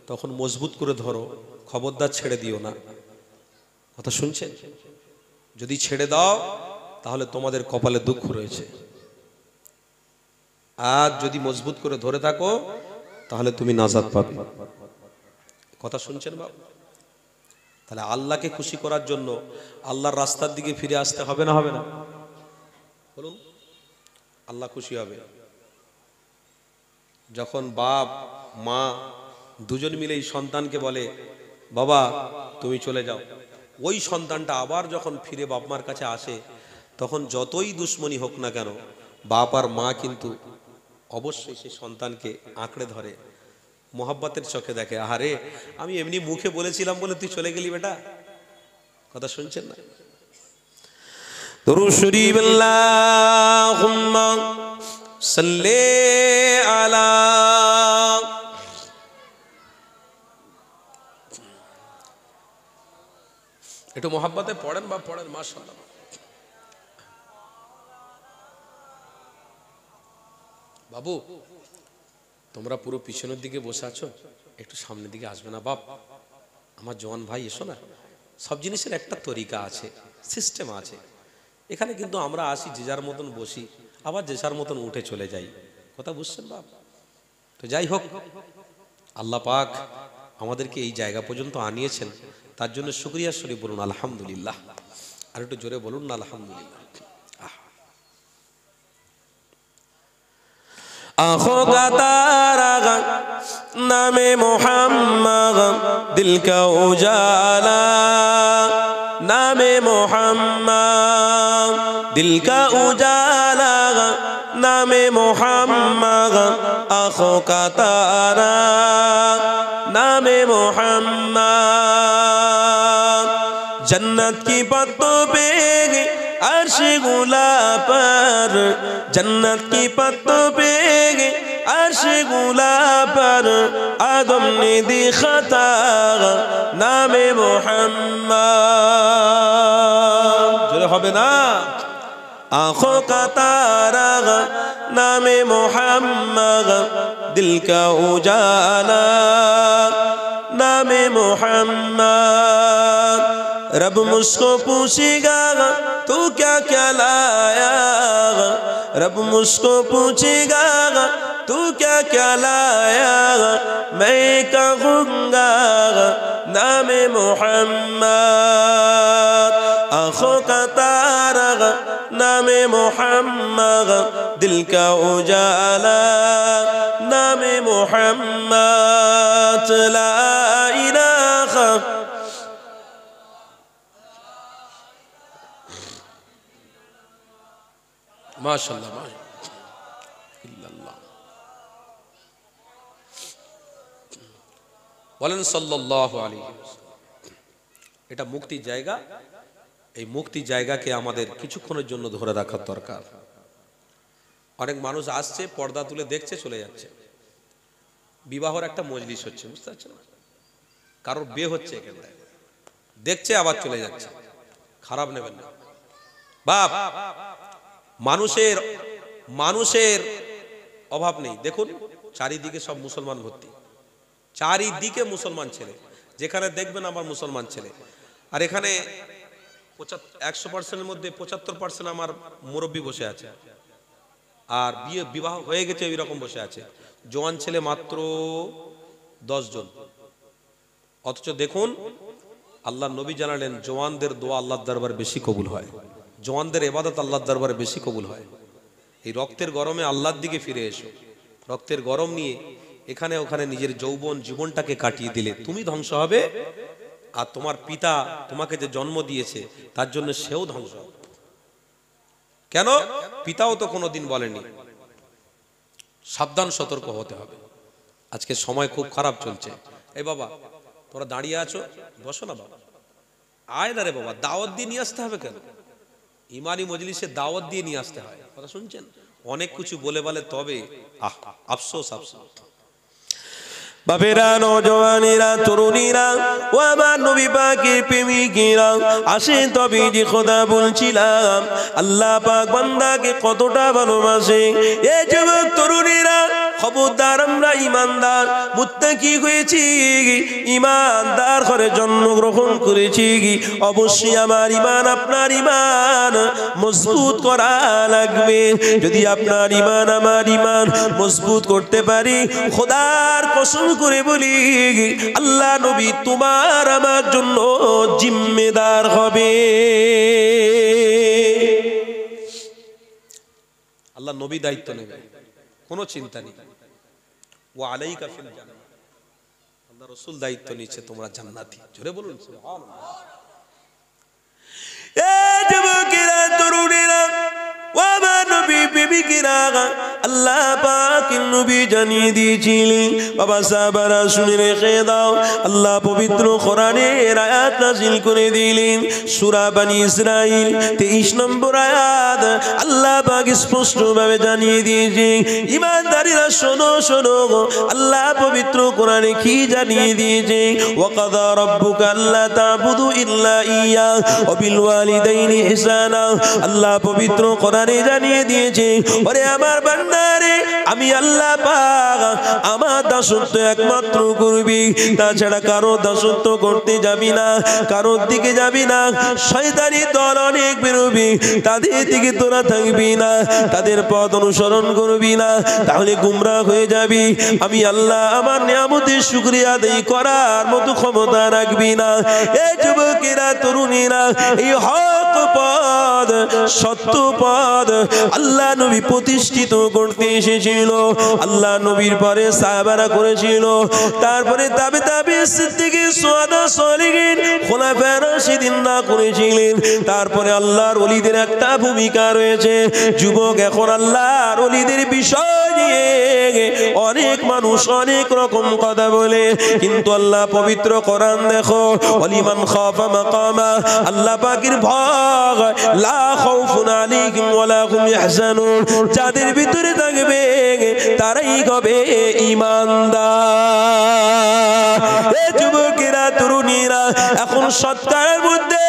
তখন মজবুত করে ধরো, খবরদার ছেড়ে দিও না। কথা শুনছেন? যদি ছেড়ে দাও তাহলে তোমাদের কপালে দুঃখ রয়েছে, আর যদি মজবুত করে ধরে থাকো তাহলে তুমি নাজাত পাবে। কথা শুনছেন বাবা? তাহলে আল্লাহকে খুশি করার জন্য আল্লাহর রাস্তার দিকে ফিরে আসতে হবে না, হবে না? বলুন, আল্লাহ খুশি হবে যখন বাপ মা দুজন মিলে এই সন্তানকে বলে, বাবা তুমি চলে যাও। ওই সন্তানটা আবার যখন ফিরে বাপ মার কাছে আসে, তখন যতই দুশ্মনী হোক না কেন, বাপ আর মা কিন্তু অবশ্যই সেই সন্তানকে আঁকড়ে ধরে, মোহাব্বতের চোখে দেখে, আহারে আমি এমনি মুখে বলেছিলাম বলে তুই চলে গেলি বেটা। কথা শুনছেন না? দরুদ শরীফ, আল্লাহুম্মা সাল্লি আলা। একটু মোহাব্বতে পড়েন বা পড়েন, মাশাআল্লাহ। বাবু তোমরা পুরো পিছনের দিকে বসে আছো, একটু সামনের দিকে আসবে না বাপ? আমার জওয়ান ভাই এসো না। সব জিনিসের একটা তরিকা আছে, সিস্টেম আছে। এখানে কিন্তু আমরা আসি যে যার মতন বসি, আবার যে যার মতন উঠে চলে যাই। কথা বুঝছেন বাপ? তো যাই হোক, আল্লাহ পাক আমাদেরকে এই জায়গা পর্যন্ত আনিয়েছেন, তার জন্য শুকরিয়া শরীফ বলুন আলহামদুলিল্লাহ। আর একটু জোরে বলুন না আলহামদুলিল্লাহ। आँखों का तारा नामे मोहम्मद, दिल का उजाला नामे मोहम्मद, दिल का उजाला नामे मोहम्मद, आँखों का तारा नामे मोहम्मद। जन्नत की पत्तों पे अर्श गुला पर, जन्नत की पत्तों पे अर्श गुला पर आदम ने देखा था नामे मोहम्मद। जो হবে না, आँखों का तारा नामे मोहम्मद, दिल का उजाला नामे मोहम्मद। रब मुझको पूछेगा तू क्या क्या लाया, रब मुझको पूछेगा तू क्या क्या लाया, मैं कहूँगा नामे मोहम्मद। आँखों का तारा नामे मोहम्मद, दिल का उजाला नामे मोहम्मद। ला इलाहा মাশাআল্লাহ ইল্লাল্লাহ। বলেন সাল্লাল্লাহু আলাইহি ওয়াসাল্লাম। এটা মুক্তির জায়গা। এই মুক্তির জায়গাকে আমাদের কিছুক্ষণের জন্য ধরে রাখার দরকার। অনেক মানুষ আসছে, পর্দা তুলে দেখছে, চলে যাচ্ছে। বিবাহর একটা মজলিস হচ্ছে, বুঝতে পারছেন না? কারোর বিয়ে হচ্ছে, এখানে দেখছে আবার চলে যাচ্ছে। খারাপ নেবেন না বাপ। মানুষের মানুষের অভাব নেই। দেখুন চারিদিকে সব মুসলমান ভর্তি, চারিদিকে মুসলমান ছেলে, যেখানে দেখবেন আমার মুসলমান ছেলে। আর এখানে 100%-এর মধ্যে 75% আমার মুরব্বী বসে আছে, আর বিবাহ হয়ে গেছে ওই রকম বসে আছে। জওয়ান ছেলে মাত্র 10 জন। অথচ দেখুন আল্লাহ নবী জানালেন জওয়ানদের দোয়া আল্লাহর দরবারে বেশি কবুল হয়, জওয়ানদের ইবাদত আল্লাহর দরবারে বেশি কবুল হয়। এই রক্তের গরমে আল্লাহর দিকে ফিরে এসো। রক্তের গরম নিয়ে এখানে ওখানে নিজের যৌবন জীবনটাকে কাটিয়ে দিলে তুমি ধ্বংস হবে, আর তোমার পিতা তোমাকে যে জন্ম দিয়েছে তার জন্য সেও ধ্বংস হবে। কেন? পিতাও তো কোনোদিন বলেনি। সাবধান, সতর্ক হতে হবে। আজকে সময় খুব খারাপ চলছে। এই বাবা তোরা দাঁড়িয়ে আছো, বসো না বাবা, আয় না রে বাবা, দাওয়াত দিয়ে নিয়ে আসতে হবে। কেন? ইমানি মজলিসে দাওয়াত দিয়ে নিয়ে আসতে হয়। কথা শুনছেন? অনেক কিছু বলে তবে আফসোস আফসোস। বাপেরা, নওজওয়ানেরা, তরুণীরা ও আমার নবী পাকের প্রেমিকেরা, আসেন তবে যে খোদা বলছিলাম আল্লাহ পাক বান্দাকে কতটা ভালোবাসে। এ যুবক তরুণীরা, খবরদার, আমরা ইমানদার মুত্তাকি হয়েছি, ইমানদার ঘরে জন্মগ্রহণ করেছি। অবশ্যই আমার ইমান, আপনার ইমান মজবুত করা লাগবে। যদি আপনার ইমান আমার ইমান মজবুত করতে পারি, খোদার কসম করে বলি আল্লাহ নবী তোমার আমার জন্য জিম্মেদার হবে। আল্লাহ নবী দায়িত্ব নেবে, কোনো চিন্তা নেই। ওয়া আলাইকা ফিল জান্নাহ, আল্লাহ রাসূল দায়িত্ব নিচ্ছে তোমরা জান্নাতি। জোরে বলুন সুবহানাল্লাহ। এ যুবকেরা, তরুণেরা, ও আমার নবী প্রেমিকেরা আল্লাহ পাকের নবী জানিয়ে দিয়েছিলেন। বাবা সাহাবারা শুনে রেখে দাও, আল্লাহ পবিত্র কোরআনের আয়াত নাযিল করে দিলেন সূরা বনী ইসরাঈল 23 নম্বর আয়াত। আল্লাহ পাক স্পষ্ট ভাবে জানিয়ে দিয়েছে, ঈমানদারীরা শোনো শোনো, আল্লাহ পবিত্র কোরআনে কি জানিয়ে দিয়েছে, ওয়াকাযা রাব্বুকা আল্লা তা'বুদু ইল্লা ইয়্যা ওয়া বিল ওয়ালিদাইনি ইহসানা। আল্লাহ পবিত্র কোরআনে জানিয়ে দিয়েছে, ওরে আমার বান্দারে, আমি আল্লাহ পাক আমার দাসত্ব একমাত্র করবি, তাছাড়া কারো দাসত্ব করতে যাবি না, কারোর দিকে যাবি না। শয়তানি দল অনেক বেরোবি, তাদের দিকে তোরা থাকবি না, তাদের পথ অনুসরণ করবি না, তাহলে গুমরাহ হয়ে যাবি। আমি আল্লাহ আমার নিয়ামতের শুকরিয়া আদায় করার মতো ক্ষমতা রাখবি না। এই যুবকেরা, তরুণীরা, এই হক পথ, সত্য পথ আল্লাহ নবী প্রতিষ্ঠিত করতে এসেছিল। আল্লাহ নবীর পরে সাহাবারা করেছিল, তারপরে তাবে তাবে সিদ্দিক, শুহাদা, সালিহিন, খুলাফায়ে রাশিদিনরা করেছিলেন। তারপরে আল্লাহর ওলিদের একটা ভূমিকা রয়েছে। যুবক, এখন আল্লাহর ওলিদের বিষয় নিয়ে অনেক মানুষ অনেক রকম কথা বলে, কিন্তু আল্লাহ পবিত্র কোরআন দেখো, ওয়ালিমান খাফা মাকামা, আল্লাহ পাকের ভয়, লা খাউফুন আলাইহিম ওয়ালা হুম ইয়াহজানুন, যাদের ভিতরে থাকবে তারাই হবে ঈমানদার। এই যুবকেরা, তরুণীরা, এখন শতকরার মধ্যে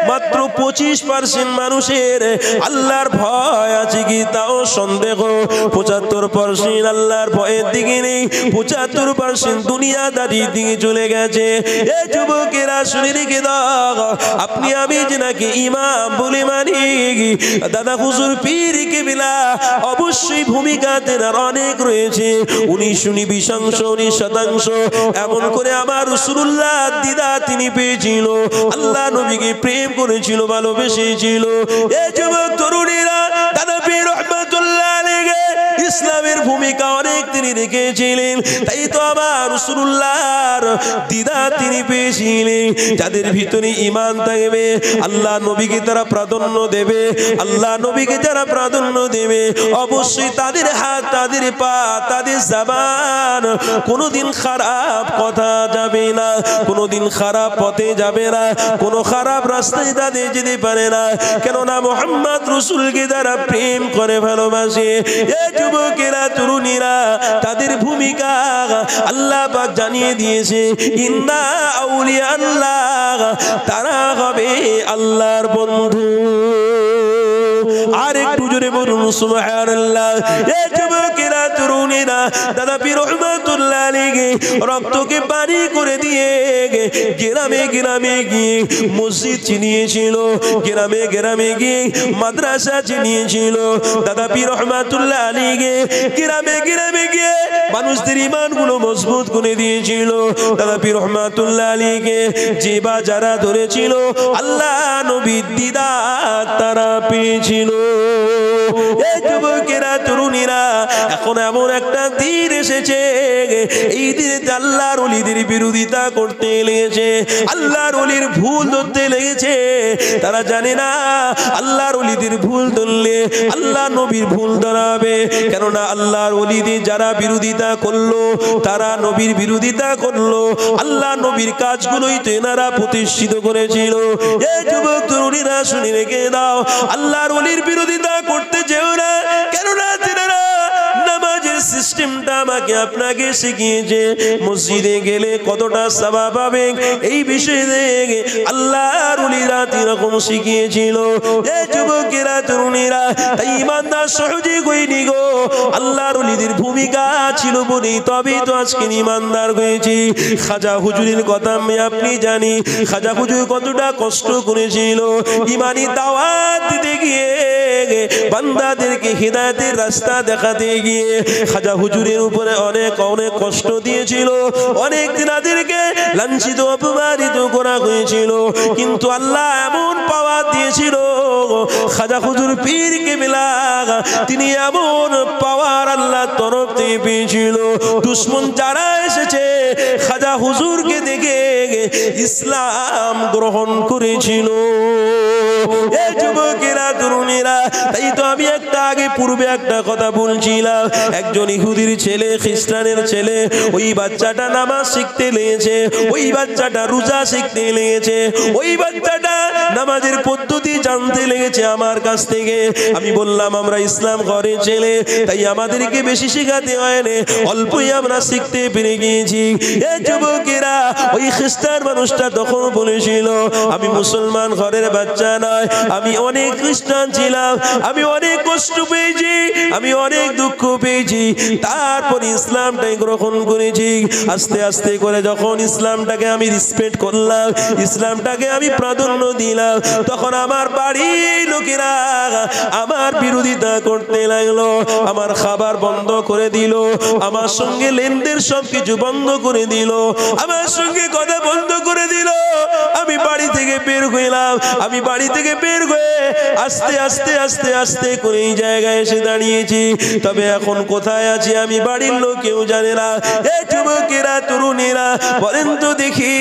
মাত্র 25% মানুষের আল্লাহর ভয় আছে কি তাও সন্দেহ। 75% আল্লাহর ভয়ের দিকে নেই, 75% দুনিয়াদারির দিকে চলে গেছে। এই যুবকেরা, শুনে রেখে দাও, আপনি আমি যে নাকি ইমাম বলে মানি, দাদা হুজুর পীর কেবলা, অবশ্যই ভূমিকা তেনার অনেক রয়েছে। 19% এমন করে আমার রাসূলুল্লাহ দিদা তিনি পেয়েছিল, আল্লাহ নবীকে প্রেম করেছিল, ভালোবেসেছিল। এই যুবক তরুণীরা, দাদা পীর রহমাতুল্লাহ আলাইহি ইসলামের ভূমিকা অনেক তিনি রেখেছিলেন। তাই তো আমার রাসূলুল্লাহর দিদা তিনি পেয়েছিলেন। যাদের ভিতরে ঈমান থাকবে, আল্লাহ নবীকে তারা প্রাধান্য দেবে, আল্লাহ নবীকে যারা প্রাধান্য দেবে, অবশ্যই তাদের হাত, তাদের পা, তাদের জবান কোনোদিন খারাপ কথা যাবে না, কোনোদিন খারাপ পথে যাবে না, কোনো খারাপ রাস্তায় তাদের যেতে পারে না। কেননা মুহাম্মদ রাসূলকে যারা প্রেম করে, ভালোবাসে, এই যুবকেরা, তরুণীরা, তাদের ভূমিকা আল্লাহ পাক জানিয়ে দিয়েছে, ইন্না আউলিয়া আল্লাহ, তারা হবে আল্লাহর বন্ধু। আর একটু জোরে বলুন সুবহানাল্লাহ। এই যুবকেরা, তরুণীরা, দাদা পীর রহমাতুল্লাহ আলাইহি রক্তকে পানি করে দিয়ে গ্রামে গ্রামে গিয়ে মসজিদ চিনিয়েছিল, গ্রামে গ্রামে গিয়ে মাদ্রাসা চিনিয়েছিল। দাদা পীর রহমাতুল্লাহ আলাইহি গ্রামে গ্রামে গিয়ে মানুষদের ঈমানগুলো মজবুত করে দিয়েছিল। দাদা পীর রহমাতুল্লাহ আলাইহি যে বা যারা ধরেছিল, আল্লাহ নবীর দিদার তারা পেয়েছিল। এই যুবকেরা, তরুণীরা, এখন এমন একটা দিন এসেছে, এই দিনে আল্লাহর ওলিদের বিরোধিতা করতে লেগেছে, আল্লাহর ওলির ভুল ধরতে লেগেছে। তারা জানে না আল্লাহর ওলিদের ভুল ধরলে আল্লাহ নবীর ভুল ধরাবে। কেননা আল্লাহর ওলিদের যারা বিরোধিতা করলো, তারা নবীর বিরোধিতা করলো, আল্লাহ নবীর কাজগুলোই তো এনারা প্রতিষ্ঠিত করেছিল। এই যুবক তরুণীরা, শুনে রেখে দাও, আল্লাহর ওলির বিরোধিতা করতে যেও না। কেননা তেনারা নামাজের সিস্টেমটা আমাকে আপনাকে শিখিয়েছে, মসজিদে গেলে কতটা সওয়াব পাবে এই বিষয়ে দেখে আল্লাহর ওলিরা এরকম শিখিয়েছিল। এই যুবকেরা, তরুণীরা, তাই ঈমানদার সহজে হয়নি গো, আল্লাহর ওলিদের ভূমিকা ছিল বলেই তবেই তো আজকে ঈমানদার হয়েছি। খাজা হুজুরের কথা আমি আপনি জানি, খাজা হুজুর কতটা কষ্ট করেছিল ঈমানি দাওয়াত দিতে গিয়ে, বান্দাদেরকে হিদায়াতের রাস্তা দেখাতে গিয়ে। খাজা হুজুরের উপরে অনেক অনেক কষ্ট দিয়েছিল, অনেক দিনাদেরকে লাঞ্ছিত অপমানিত করা হয়েছিল, কিন্তু আল্লাহ এমন পাওয়ার দিয়েছিল, খাজা হুজুর পীর কেবলা তিনি এমন পাওয়ার আল্লাহর তরফ থেকে পেয়েছিল। দুশমন যারা এসেছে খাজা হুজুরকে দেখে ইসলাম গ্রহণ করেছিল। এই যুবকেরা তরুণীরা, তাই তো আমি আগে পূর্বে একটা কথা বলছিলাম, একজন ইহুদির ছেলে, খ্রিস্টানের ছেলে, ওই বাচ্চাটা নামাজ শিখতে লেগেছে, ওই বাচ্চাটা রোজা শিখতে লেগেছে, ওই বাচ্চাটা নামাজের পদ্ধতি জানতে লেগেছে আমার কাছ থেকে। আমি বললাম আমরা ইসলাম ঘরের ছেলে, তাই আমাদেরকে বেশি শেখাতে হয় না, অল্পই আমরা শিখতে পেরে গিয়েছি। এই যুবকেরা, ওই খ্রিস্টান মানুষটা তখন বলেছিল আমি মুসলমান ঘরের বাচ্চা নয়, আমি অনেক খ্রিস্টান ছিলাম, আমি অনেক কষ্ট পেয়েছি, আমি অনেক দুঃখ পেয়েছি, তারপর ইসলামটাই গ্রহণ করেছি। আস্তে আস্তে করে যখন ইসলামটাকে আমি রেসপেক্ট করলাম, ইসলামটাকে আমি প্রাধান্য দিলাম, তখন আমার বাড়ির লোকেরা আমার বিরোধিতা করতে লাগলো, আমার খাবার বন্ধ করে দিল, আমার সঙ্গে লেনদেন সবকিছু বন্ধ করে দিল, আমার সঙ্গে কথা বন্ধ করে দিল। আমি বাড়ি থেকে বের হইলাম, আমি বাড়ি থেকে বের হয়ে আস্তে আস্তে আস্তে আস্তে করে এই জায়গায় এসে দাঁড়িয়েছি। তবে এখন কোথায় আছি আমি বাড়ির লোক কেউ জানে না। এই যুবকেরা তরুণীরা, বলেন তো দেখি,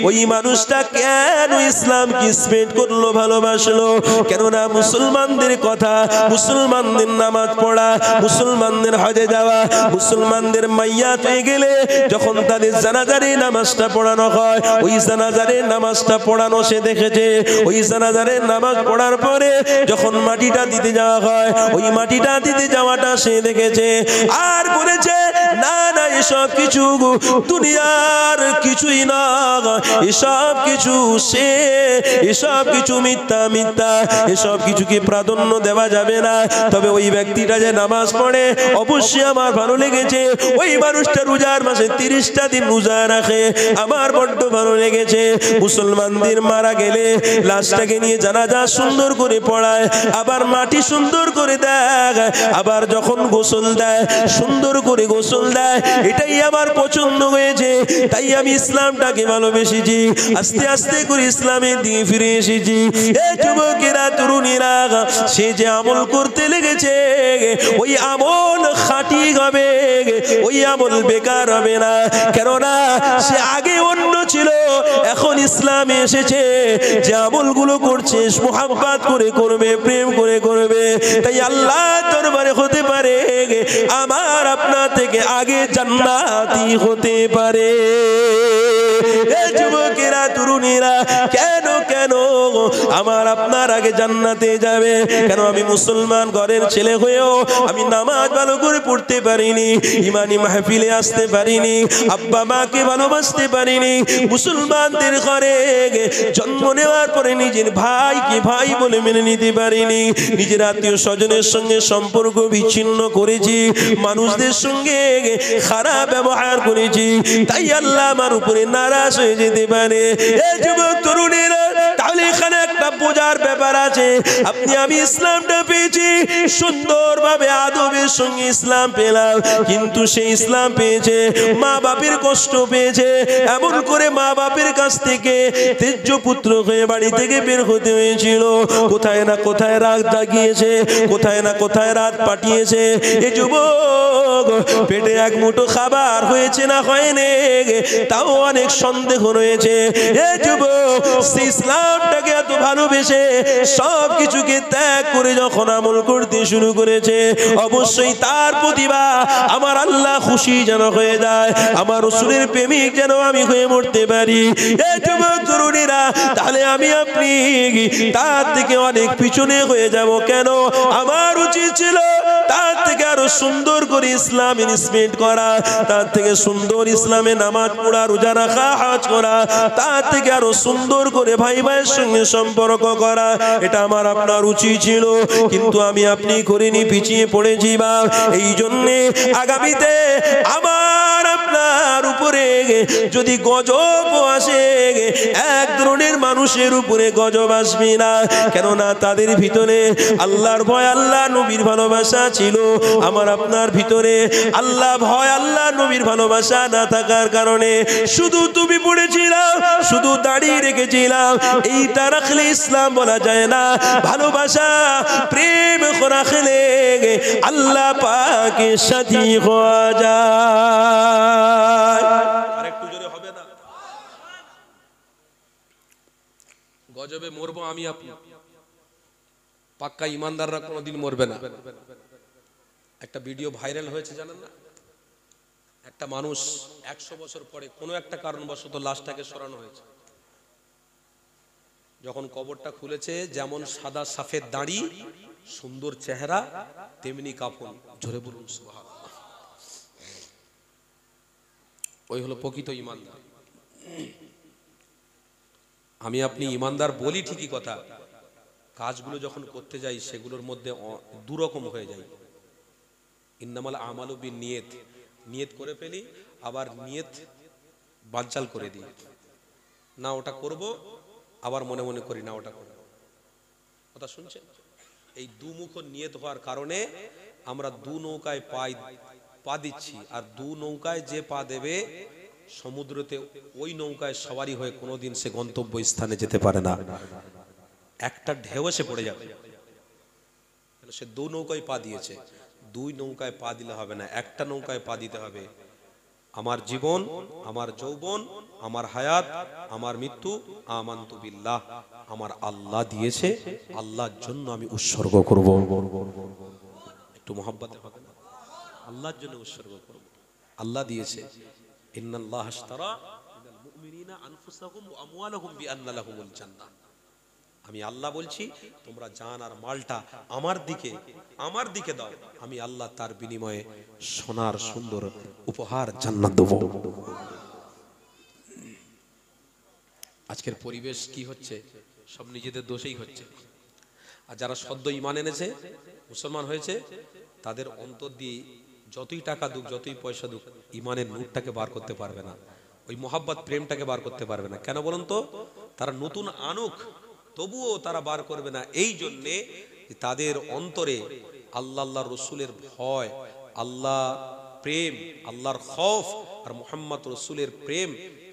ওই মানুষটা কেন ইসলামকে স্প্রেড করলো, ভালোবাসলো? কেননা মুসলমানদের কথা, মুসলমানদের নামাজ পড়া, মুসলমানদের হজে যাওয়া, মুসলমানদের মাইয়াত হয়ে গেলে যখন তাদের জানাজারে নামাজটা পড়ানো হয়, ওই জানাজারে নামাজটা পড়ানো সে দেখেছে। ওই জানাজারের নামাজ পড়ার পরে যখন মাটিটা দিতে যাওয়া হয়, ওই মাটিটা দিতে যাওয়াটা সে দেখেছে। আর বলেছে না না, এসব কিছু দুনিয়ার কিছুই না, এসব কিছু সে, এসব কিছু মিথ্যা মিথ্যা, এসব কিছুকে প্রাধান্য দেওয়া যাবে না। তবে ওই ব্যক্তিটা যে নামাজ পড়ে অবশ্যই আমার ভালো লেগেছে। ওই মানুষটা রোজার মাসে 30টা দিন রোজা রাখে, আমার বড্ড ভালো লেগেছে। মুসলমানদের মারা গেলে লাশটাকে নিয়ে জানাজা সুন্দর করে পড়ায়, আবার মাটি সুন্দর করে দেয়, আবার যখন গোসল দেয় সুন্দর করে গোসল দেয়। এটাই আমার পছন্দ হয়েছে, তাই আমি ইসলামটাকে ভালোবেসেছি। আস্তে আস্তে করে ইসলামের দিকে ফিরে এসেছি। এই যুবকেরা তরুণীরা, সে যে আমল করতে লেগেছে, ওই আমল খাঁটি হবে, ওই আমল বেকার হবে না। কেননা সে আগে অন্য ছিল, এখন ইসলামে এসেছে, যে আমলগুলো করছে মুহাব্বত করে করবে, প্রেম করে করবে। তাই আল্লাহ দরবারে হতে পারে আমার আপনার থেকে আগে জান্নাতি হতে পারে। এই যুবকেরা তরুণীরা, কেন কেন আমার আপনার আগে জান্নাতে যাবে? কেন আমি মুসলমান ঘরের ছেলে হয়েও আমি নামাজ ভালো করে পড়তে পারিনি, ইমানি মাহফিলে আসতে পারিনি, আব্বা মাকে ভালোবাসতে পারিনি, মুসলমানদের ঘরে জন্ম নেওয়ার পরে নিজের ভাইকে ভাই বলে মেনে নিতে পারিনি, নিজের আত্মীয় স্বজনের সঙ্গে সম্পর্ক বিচ্ছিন্ন করেছি, মানুষদের সঙ্গে খারাপ ব্যবহার করেছি, তাই আল্লাহ আমার উপরে নারাজ হয়ে যেতে পারে। এই যুবক তরুণীরা, তাহলে এখানে একটা বোঝার ব্যাপার আছে। আপনি আমি ইসলামটা পেয়েছি, সুন্দরভাবে আদবের সঙ্গে ইসলাম পেলাম, কিন্তু সেই ইসলাম পেয়েছে মা বাপের কষ্ট পেয়েছে, এমন করে মা বাপের কাছ থেকে তেজ্য পুত্র হয়ে বাড়ি থেকে বের হতে হয়েছিল। কোথায় না কোথায় রাত জাগিয়েছে, কোথায় না কোথায় রাত পাঠিয়েছে। এই যুবক, পেটে এক মুঠো খাবার হয়েছে না হয়নি, তাও অনেক সন্দেহ রয়েছে। এই যুবক, সে ইসলামটাকে এত ভালোবেসে সব কিছুকে ত্যাগ করে যখন আমল করতে শুরু করেছে, অবশ্যই তার প্রতিভা আমার আল্লাহ খুশি যেন হয়ে যায়, আমার রাসূলের প্রেমিক যেন আমি হয়ে মরতে পারি। এই যুবক তরুণীরা, তাহলে আমি আপনি তার থেকে অনেক পিছনে হয়ে যাব কেন? আমার উচিত ছিল তার থেকে আরো সুন্দর করে ইসলামে রিসপেক্ট করা, তার থেকে সুন্দর ইসলামে নামাজ পড়া, রোজা রাখা, হজ করা, তার থেকে আরো সুন্দর করে ভাই ভাইয়ের সঙ্গে সম্পর্ক করা। এটা আমার আপনার উচিত ছিল, কিন্তু আমি আপনি করিনি, পিছিয়ে পড়েছি। বা এই জন্যে আগামীতে আমার আপনার উপরে যদি গজব আসে, এক ধরনের মানুষের উপরে গজব আসবে না, কেননা তাদের ভিতরে আল্লাহর ভয়, আল্লাহ নবীর ভালোবাসা ছিল। আমার আপনার ভিতরে আল্লাহ ভয়, আল্লাহ নবীর ভালোবাসা না থাকার কারণে শুধু তুমি পড়েছিলাম, শুধু দাঁড়িয়ে রেখেছিলাম, এইটা রাখলে ইসলাম বলা যায় না। ভালোবাসা, প্রেম রাখলে আল্লাহ পাকের সাথী হওয়া যায়। আরেকটু জোরে হবে না? গজবে মরবো আমি আপনি, পাক্কা ইমানদাররা কোনোদিন মরবে না। একটা ভিডিও ভাইরাল হয়েছে জানেন না, একটা মানুষ 100 বছর পরে কোনো একটা কারণবশত লাশটাকে সরানো হয়েছে, যখন কবরটা খুলেছে যেমন সাদা সাফেদ দাড়ি, সুন্দর চেহারা, তেমনি কাফন। জোরে বলুন সুবহানাল্লাহ। ওই হলো প্রকৃত ইমানদার। আমি আপনি ইমানদার বলি ঠিকই কথা, কাজগুলো যখন করতে যাই সেগুলোর মধ্যে দুরকম হয়ে যায়। ইন্নামাল আমালু বিন্নিয়াত, নিয়ত করে ফেলি, আবার নিয়ত বানচাল করে দিই, না ওটা করব, আবার মনে মনে করি না ওটা করব। কথা শুনছেন? এই দুমুখ নিয়ত হওয়ার কারণে আমরা দু নৌকায় পা দিচ্ছি, আর দু নৌকায় যে পা দেবে সমুদ্রতে ওই নৌকায় সওয়ারি হয়ে কোনোদিন সে গন্তব্য স্থানে যেতে পারে না, একটা ঢেউ এসে পড়ে যাবে। সে দু নৌকায় পা দিয়েছে, দুই নৌকায় পা দিলে হবে না, একটা নৌকায় পা দিতে হবে। আমার জীবন, আমার যৌবন, আমার হায়াত, আমার মৃত্যু, আমানতু বিল্লাহ, আমার আল্লাহ দিয়েছে, আল্লাহর জন্য আমি উৎসর্গ করব। একটু মহব্বতে হবে না, আল্লাহর জন্য উৎসর্গ করব। আল্লাহ দিয়েছে, ইন্নাল্লাহ আশতারা মিনাল মুমিনিনা আনফুসাহুম ওয়া আমওয়ালাহুম বিআন্না লাহুমুল জান্নাহ। আমি আল্লাহ বলছি, তোমরা জান আর মালটা আমার দিকে দাও, আমি আল্লাহ তার বিনিময়ে সোনার সুন্দর উপহার জান্নাত দেব। আজকের পরিবেশ কি হচ্ছে? সব নিজেদের দোষেই হচ্ছে। আর যারা সদ্য ঈমান এনেছে, মুসলমান হয়েছে, তাদের অন্তর দিয়ে যতই টাকা দুক, যতই পয়সা দুক, ঈমানের নূরটাকে বার করতে পারবে না, ওই মোহাব্বত প্রেমটাকে বার করতে পারবে না। কেন বলুন তো? তারা নতুন আনুক, তবুও তারা বার করবে না। এই জন্যে তাদের অন্তরে আল্লাহ রসুলের ভয়, আল্লাহ প্রেম, আল্লাহর খৌফ আর মুহাম্মদ রসুলের প্রেম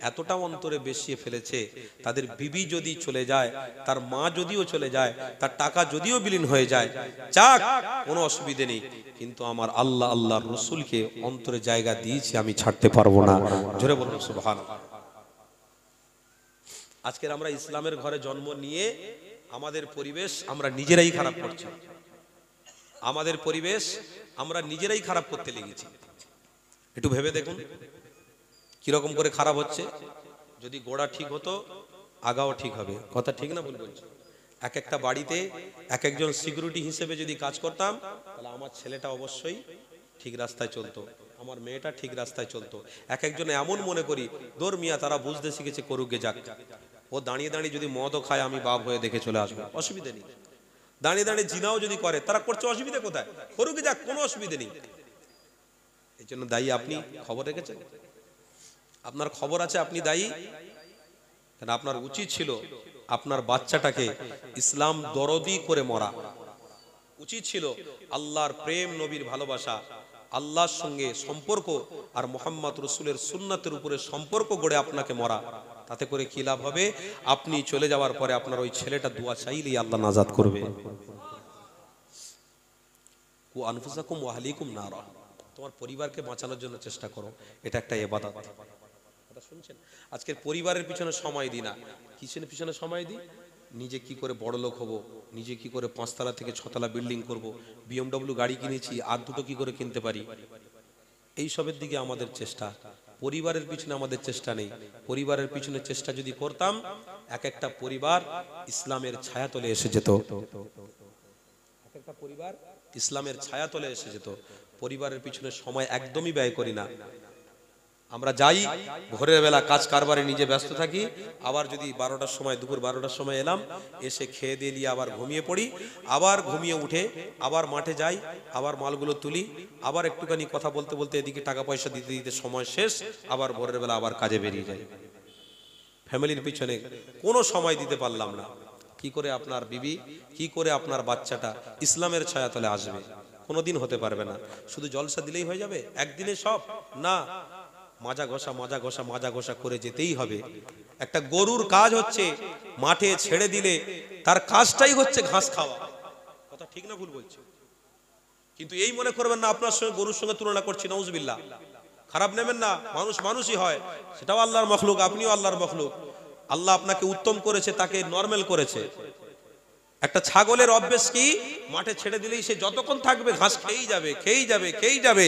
এতটা অন্তরে বেশিয়ে ফেলেছে, তাদের বিবি যদি চলে যায়, তার মা যদিও চলে যায়, তার টাকা যদিও বিলীন হয়ে যায়, যাক কোনো অসুবিধে নেই, কিন্তু আমার আল্লাহর রসুলকে অন্তরে জায়গা দিয়েছি, আমি ছাড়তে পারবো না। জোরে বলুন সুবহানাল্লাহ। আজকের আমরা ইসলামের ঘরে জন্ম নিয়ে আমাদের পরিবেশ আমরা নিজেরাই খারাপ করছি, আমাদের পরিবেশ আমরা নিজেরাই খারাপ করতে লেগেছি। একটু ভেবে দেখুন কিরকম করে খারাপ হচ্ছে। যদি গোড়া ঠিক হতো, আগাও ঠিক হবে। কথা ঠিক না ভুল বলছি? এক একটা বাড়িতে এক একজন সিকিউরিটি হিসেবে যদি কাজ করতাম, তাহলে আমার ছেলেটা অবশ্যই ঠিক রাস্তায় চলতো, আমার মেয়েটা ঠিক রাস্তায় চলতো। এক একজন এমন মনে করি, দৌড় মিয়া, তারা বুঝতে শিখেছে, করুক গে যাক। ও দাঁড়িয়ে দাঁড়িয়ে যদি মদও খায়, আমি বাপ হয়ে দেখে চলে আসবো, অসুবিধা নেই। দাঁড়িয়ে দাঁড়িয়ে জিনাও যদি করে, তারা করছে, অসুবিধা কোথায়? করুক যাক, কোনো অসুবিধা নেই। এই জন্য দায়ী আপনি। খবর রেখেছেন? আপনার খবর আছে, আপনি দায়ী। কেন? আপনার উচিত ছিল আপনার বাচ্চাটাকে ইসলাম দরদি করে মরা উচিত ছিল। আল্লাহর প্রেম, নবীর ভালোবাসা, আল্লাহর সঙ্গে সম্পর্ক আর মুহাম্মদ রসুলের সুন্নাতের উপরে সম্পর্ক গড়ে আপনাকে মরা। তাতে করে কি লাভ হবে? আপনি চলে যাওয়ার পরে আপনার ওই ছেলেটা দোয়া চাইলেই আল্লাহ নাজাত করবে। কু আনফুসাকুম ওয়া আহলিকুম নারা, তোমার পরিবারকে বাঁচানোর জন্য চেষ্টা করো, এটা একটা ইবাদত। কথা শুনছেন? আজকের পরিবারের পিছনে সময় দিই না, কিসের পিছনে সময় দিই? নিজে কি করে বড় লোক হব, নিজে কি করে 5 তলা থেকে 6 তলা বিল্ডিং করব, BMW গাড়ি কিনেছি, আর দুটো কি করে কিনতে পারি, এই সবের দিকে আমাদের চেষ্টা। পরিবারের পিছনে আমাদের চেষ্টা নেই। পরিবারের পিছনে চেষ্টা যদি করতাম, এক একটা পরিবার ইসলামের ছায়াতলে এসে যেত। এক একটা পরিবার ইসলামের ছায়াতলে এসে যেত। পরিবারের পিছনে সময় একদমই ব্যয় করি না। আমরা যাই, ভোরের বেলা কাজ কারবারে নিজে ব্যস্ত থাকি, আবার যদি 12টার সময়, দুপুর 12টার সময় এলাম, এসে খেয়ে দিয়ে নিয়ে আবার ঘুমিয়ে পড়ি, আবার ঘুমিয়ে উঠে আবার মাঠে যাই, আবার মালগুলো তুলি, আবার একটুখানি কথা বলতে বলতে এদিকে টাকা পয়সা দিতে দিতে সময় শেষ, আবার ভোরের বেলা আবার কাজে বেরিয়ে যাই। ফ্যামিলির পিছনে কোনো সময় দিতে পারলাম না। কি করে আপনার বিবি, কি করে আপনার বাচ্চাটা ইসলামের ছায়াতলে আসবে? কোনোদিন হতে পারবে না। শুধু জলসা দিলেই হয়ে যাবে একদিনে সব? না, মাজা ঘষা করে যেতেই হবে। একটা গরুর কাজ হচ্ছে মাঠে ছেড়ে দিলে তার কাজটাই হচ্ছে ঘাস খাওয়া। কথা ঠিক না ভুল বলছি? কিন্তু এই মনে করবেন না আপনার সঙ্গে গরুর সঙ্গে তুলনা করছি, নাউজুবিল্লাহ। খারাপ নেবেন না, মানুষ মানুষই হয়, সেটাও আল্লাহর মখলুক, আপনিও আল্লাহর মখলুক। আল্লাহ আপনাকে উত্তম করেছে, তাকে নরমাল করেছে। একটা ছাগলের অভ্যেস কি, মাঠে ছেড়ে দিলেই সে যতক্ষণ থাকবে ঘাস খেয়েই যাবে, খেয়েই যাবে, খেয়েই যাবে,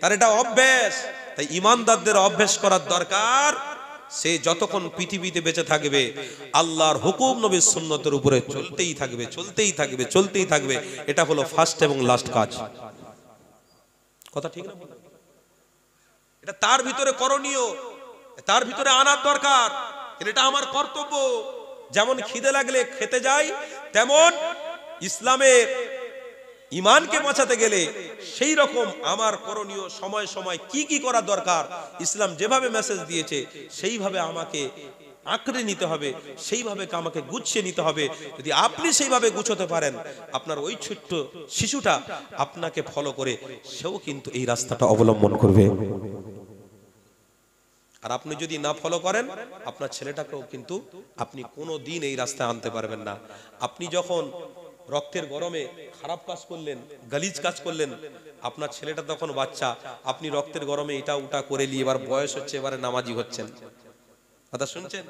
তার এটা অভ্যেস। তাই ইমানদারদের অভ্যেস করার দরকার, সে যতক্ষণ পৃথিবীতে বেঁচে থাকবে আল্লাহর হুকুম নবীর সুন্নতের উপরে চলতেই থাকবে, চলতেই থাকবে, চলতেই থাকবে। এটা হলো ফার্স্ট এবং লাস্ট কাজ। কথা ঠিক না? এটা তার ভিতরে করণীয়, তার ভিতরে আনার দরকার। এটা আমার কর্তব্য। যেমন খিদে লাগলে খেতে যাই, তেমন ইসলামের ইমানকে বাঁচাতে গেলে সেই রকম আমার করণীয়, সময় সময় কি কি করা দরকার, ইসলাম যেভাবে মেসেজ দিয়েছে সেইভাবে আমাকে আঁকড়ে নিতে হবে, সেইভাবে আমাকে গুছিয়ে নিতে হবে। যদি আপনি সেইভাবে গুছোতে পারেন, আপনার ওই ছোট্ট শিশুটা আপনাকে ফলো করে সেও কিন্তু এই রাস্তাটা অবলম্বন করবে। আর আপনি যদি না ফলো করেন, আপনার ছেলেটাকেও কিন্তু আপনি কোনো দিন এই রাস্তায় আনতে পারবেন না। আপনি যখন রক্তের গরমে খারাপ কাজ করলেন, গালিজ কাজ করলেন, আপনার ছেলেটা তখন বাচ্চা, আপনি রক্তের গরমে এটা ওটা করে নিয়ে এবার বয়স হচ্ছে, এবারে নামাজি হচ্ছেন। কথা শুনছেন?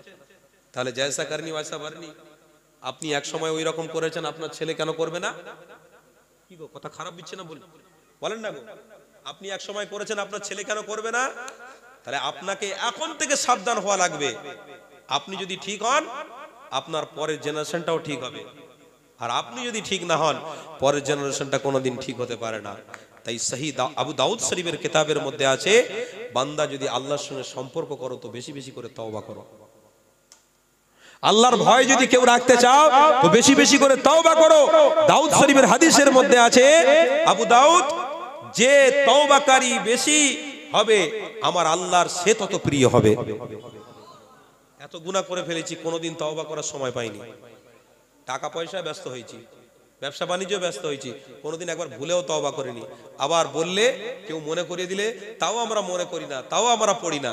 তাহলে জয়সা করনি ওয়াসা বারনি। আপনি এক সময় ওই রকম করেছেন, আপনার ছেলে কেন করবে না? কি গো, কথা খারাপ দিচ্ছে না বলেন না গো? আপনি এক সময় করেছেন, আপনার ছেলে কেন করবে না? তাহলে আপনাকে এখন থেকে সাবধান হওয়া লাগবে। আপনি যদি ঠিক হন, আপনার পরের জেনারেশনটাও ঠিক হবে। আর আপনি যদি ঠিক না হন, পরের জেনারেশনটা কোনোদিন ঠিক হতে পারে না। তাই সহিহ আবু দাউদ শরীফের কিতাবের মধ্যে আছে, বান্দা যদি আল্লাহর সঙ্গে সম্পর্ক করো তো বেশি বেশি করে তওবা করো। আল্লাহর ভয় যদি কেউ রাখতে চাও তো বেশি বেশি করে তওবা করো। দাউদ শরীফের হাদিসের মধ্যে আছে, আবু দাউদ, যে তওবাকারী বেশি হবে আমার আল্লাহর সে তত প্রিয় হবে। এত গুনাহ করে ফেলেছি, কোনোদিন তওবা করার সময় পাইনি। টাকা পয়সায় ব্যস্ত হয়েছি, ব্যবসা বাণিজ্য ব্যস্ত হয়েছি, কোনোদিন একবার ভুলেও তওবা করিনি। আবার বললে কেউ মনে করিয়ে দিলে তাও আমরা মনে করি না, তাও আমরা পড়ি না।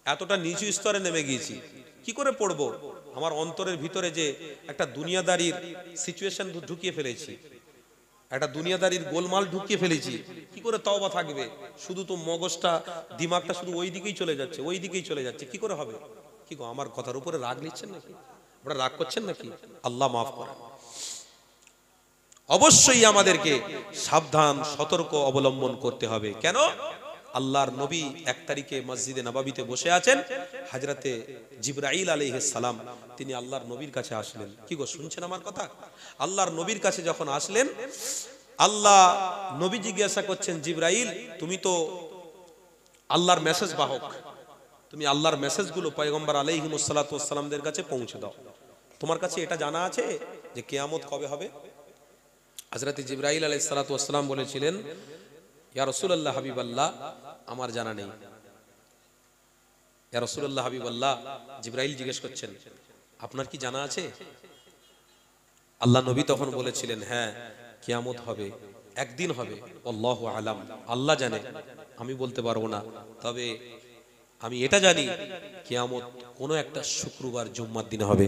এতটা নিচু স্তরে নেমে গিয়েছি। কি করে পড়বো? আমার অন্তরের ভিতরে যে একটা দুনিয়াদারির সিচুয়েশন ঢুকিয়ে ফেলেছি, একটা দুনিয়াদারির গোলমাল ঢুকিয়ে ফেলেছি। কি করে তওবা থাকবে? শুধু তো মগজটা, দিমাগটা শুধু ওই দিকেই চলে যাচ্ছে, ওই দিকেই চলে যাচ্ছে। কি করে হবে? কি গো, আমার কথার উপরে রাগ নিচ্ছেন নাকি? আপনারা রাগ করছেন নাকি? আল্লাহ মাফ করেন। অবশ্যই আমাদেরকে সাবধান, সতর্ক অবলম্বন করতে হবে। কেন? আল্লাহর নবী 1 তারিখে মসজিদে নববীতে বসে আছেন, হযরতে জিবরাইল আলাইহিস সালাম তিনি আল্লাহর নবীর কাছে আসলেন। কি গো, শুনছেন আমার কথা? আল্লাহর নবীর কাছে যখন আসলেন, আল্লাহ নবী জিজ্ঞাসা করছেন, জিবরাইল তুমি তো আল্লাহর মেসেজ বাহক, তুমি আল্লাহর মেসেজগুলো পয়গম্বর আলাইহিমুস সালাতু ওয়াস সালামদের কাছে পৌঁছে দাও। তোমার কাছে এটা জানা আছে যে কিয়ামত কবে হবে? হযরত জিবরাইল আলাইহিস সালাতু ওয়াস সালাম বলেছিলেন, ইয়া রাসূলুল্লাহ হাবিবাল্লাহ, আমার জানা নেই। ইয়া রাসূলুল্লাহ হাবিবাল্লাহ, জিবরাইল জিজ্ঞেস করছেন, আপনার কি জানা আছে? আল্লাহ নবী তখন বলেছিলেন, হ্যাঁ, কিয়ামত হবে, একদিন হবে, আল্লাহু আলাম, আল্লাহ জানে, আমি বলতে পারবো না। তবে আমি এটা জানি, কিয়ামত কোনো একটা শুক্রবার জুম্মার দিনে হবে।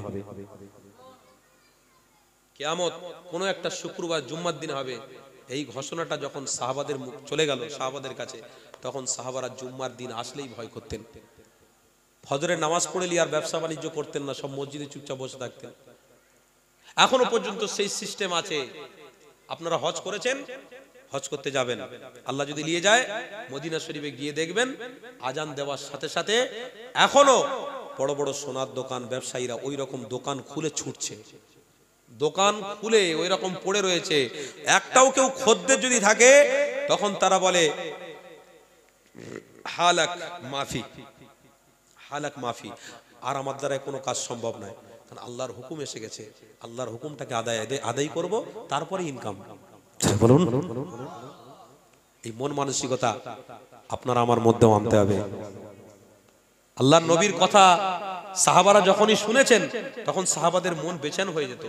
কিয়ামত কোনো একটা শুক্রবার জুম্মার দিনে হবে। এই ঘোষণাটা যখন সাহাবাদের মুখ চলে গেল সাহাবাদের কাছে, তখন সাহাবারা জুম্মার দিন আসলেই ভয় করতেন। ফজরের নামাজ পড়েলি আর ব্যবসা বাণিজ্য করতেন না, সব মসজিদে চুপচাপ বসে থাকতেন। এখনো পর্যন্ত সেই সিস্টেম আছে। আপনারা হজ করেছেন, হজ করতে যাবেন, আল্লাহ যদি নিয়ে যায়, মদিনা শরীফে গিয়ে দেখবেন আজান দেওয়ার সাথে সাথে এখনো বড় বড় সোনার দোকান, ব্যবসায়ীরা ওই রকম দোকান খুলে ছুটছে, দোকান খুলে ওই রকম পড়ে রয়েছে। একটাও কেউ খদ্দের যদি থাকে, তখন তারা বলে হালাক মাফি, হালাক মাফি, আর আমার দ্বারা কোনো কাজ সম্ভব নয়, কারণ আল্লাহর হুকুম এসে গেছে, আল্লাহর হুকুমটাকে আদায় করব, তারপরে ইনকাম। বলুন, এই মন মানসিকতা আপনার আমার মধ্যে আনতে হবে। আল্লাহর নবীর কথা সাহাবারা যখনই শুনেছেন, তখন সাহাবাদের মন বেচেন হয়ে যেত।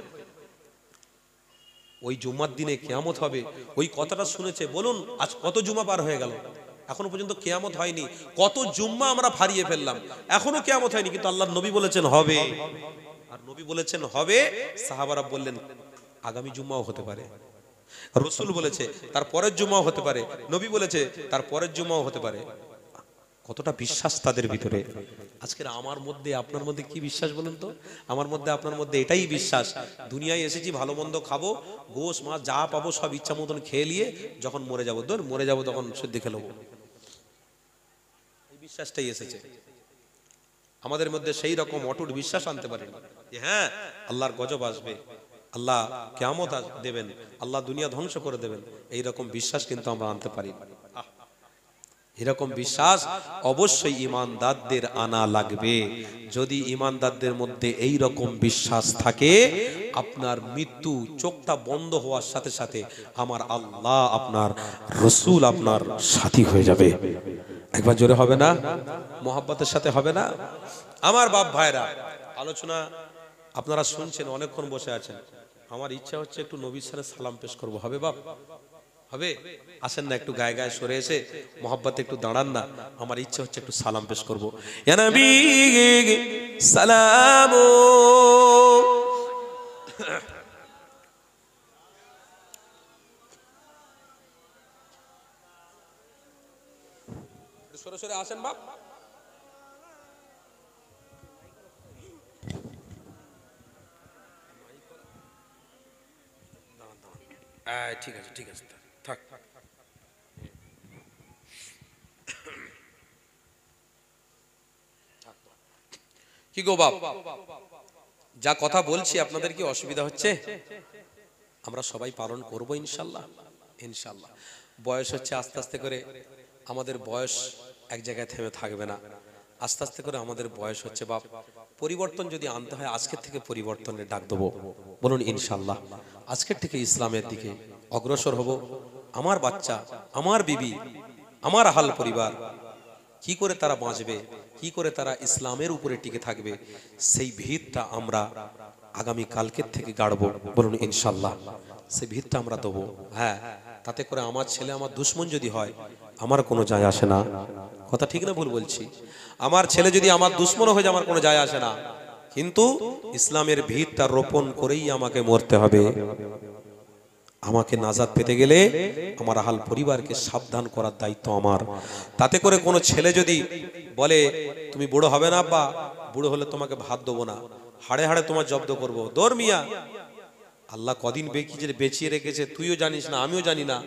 ওই জুম্মার দিনে কিয়ামত হবে, ওই কথাটা শুনেছে। বলুন, আজ কত জুমা পার হয়ে গেল, এখনো পর্যন্ত কিয়ামত হয়নি। কত জুম্মা আমরা হারিয়ে ফেললাম, এখনো কিয়ামত হয়নি, কিন্তু আল্লাহর নবী বলেছেন হবে। আর নবী বলেছেন হবে, সাহাবারা বললেন আগামী জুম্মাও হতে পারে। রাসূল বলেছে তার পরের জুম্মাও হতে পারে, নবী বলেছে তার পরের জুম্মাও হতে পারে। কতটা বিশ্বাস তাদের ভিতরে। আজকের আমার মধ্যে আপনার মধ্যে কি বিশ্বাস বলুন তো? আমার মধ্যে আপনার মধ্যে এটাই বিশ্বাস, দুনিয়ায় এসেছি ভালো মন্দ খাবো, গোশ মাছ যা পাবো সব ইচ্ছা মতন খেয়ে নিয়ে যখন মরে যাবো, মরে যাবো তখন সত্যি খেয়ে নেবো, এই বিশ্বাসটাই এসেছে আমাদের মধ্যে। সেই রকম অটুট বিশ্বাস আনতে পারি যে হ্যাঁ আল্লাহর গজব আসবে, আল্লাহ কিয়ামত দেবেন, আল্লাহ দুনিয়া ধ্বংস করে দেবেন, এই রকম বিশ্বাস কিন্তু আমরা আনতে পারি না। এরকম বিশ্বাস অবশ্যই ঈমানদারদের আনা লাগবে। যদি ঈমানদারদের মধ্যে এই রকম বিশ্বাস থাকে, আপনার মৃত্যু চোখটা বন্ধ হওয়ার সাথে সাথে আমার আল্লাহ আপনার রসুল আপনার সাথী হয়ে যাবে। একবার জোরে হবে না? মোহাব্বতের সাথে হবে না? আমার বাপ ভাইরা, আলোচনা আপনারা শুনছেন, অনেকক্ষণ বসে আছেন, আমার ইচ্ছা হচ্ছে একটু নবীর সাথে সালাম পেশ করবো। হবে বাপ? হবে? আসেন না একটু গায়ে গায়ে সরে এসে মোহাব্বতে একটু দাঁড়ান না, আমার ইচ্ছা হচ্ছে একটু সালাম পেশ করবো। ইয়া নবী সালাম, সরে সরে আসেন বাপ। ঠিক আছে ঠিক আছে, থাক। কি গো বাপ, যা কথা বলছি আপনাদের কি অসুবিধা হচ্ছে? আমরা সবাই পালন করব ইনশাল্লাহ, ইনশাল্লাহ। বয়স হচ্ছে আস্তে আস্তে করে, আমাদের বয়স এক জায়গায় থেমে থাকবে না, আস্তে আস্তে করে আমাদের বয়স হচ্ছে বাপ। পরিবর্তন যদি আনতে হয় আজকের থেকে পরিবর্তনের ডাক দেবো, বলুন ইনশাল্লাহ। আজকের থেকে ইসলামের দিকে অগ্রসর হব। আমার বাচ্চা, আমার বিবি, আমার আহাল পরিবার কি করে তারা বাঁচবে, কি করে তারা ইসলামের উপরে টিকে থাকবে, সেই ভিতটা আমরা আগামী কালকের থেকে গাড়বো, বলুন ইনশাল্লাহ। সেই ভিতটা আমরা দেবো। হ্যাঁ, তাতে করে আমার ছেলে আমার দুশ্মন যদি হয় আমার কোনো যায় আসে না। কথা ঠিক না ভুল বলছি? আমার ছেলে যদি আমার দুশ্মন হয়ে যায় আমার কোনো যায় আসে না, কিন্তু ইসলামের ভিতটা রোপণ করেই আমাকে মরতে হবে। আমাকে নাজাত পেতে গেলে আমার আহাল পরিবারকে সাবধান করার দায়িত্ব আমার। তাতে করে কোনো ছেলে যদি বলে তুমি বুড়ো হবে না বা বুড়ো হলে তোমাকে ভাত দেবো না, হাড়ে হাড়ে তোমার জব্দ করবো, দৌড় মিয়া, আল্লাহ কদিন বেঁচিয়ে রেখেছে তুইও জানিস না, আমিও জানি না।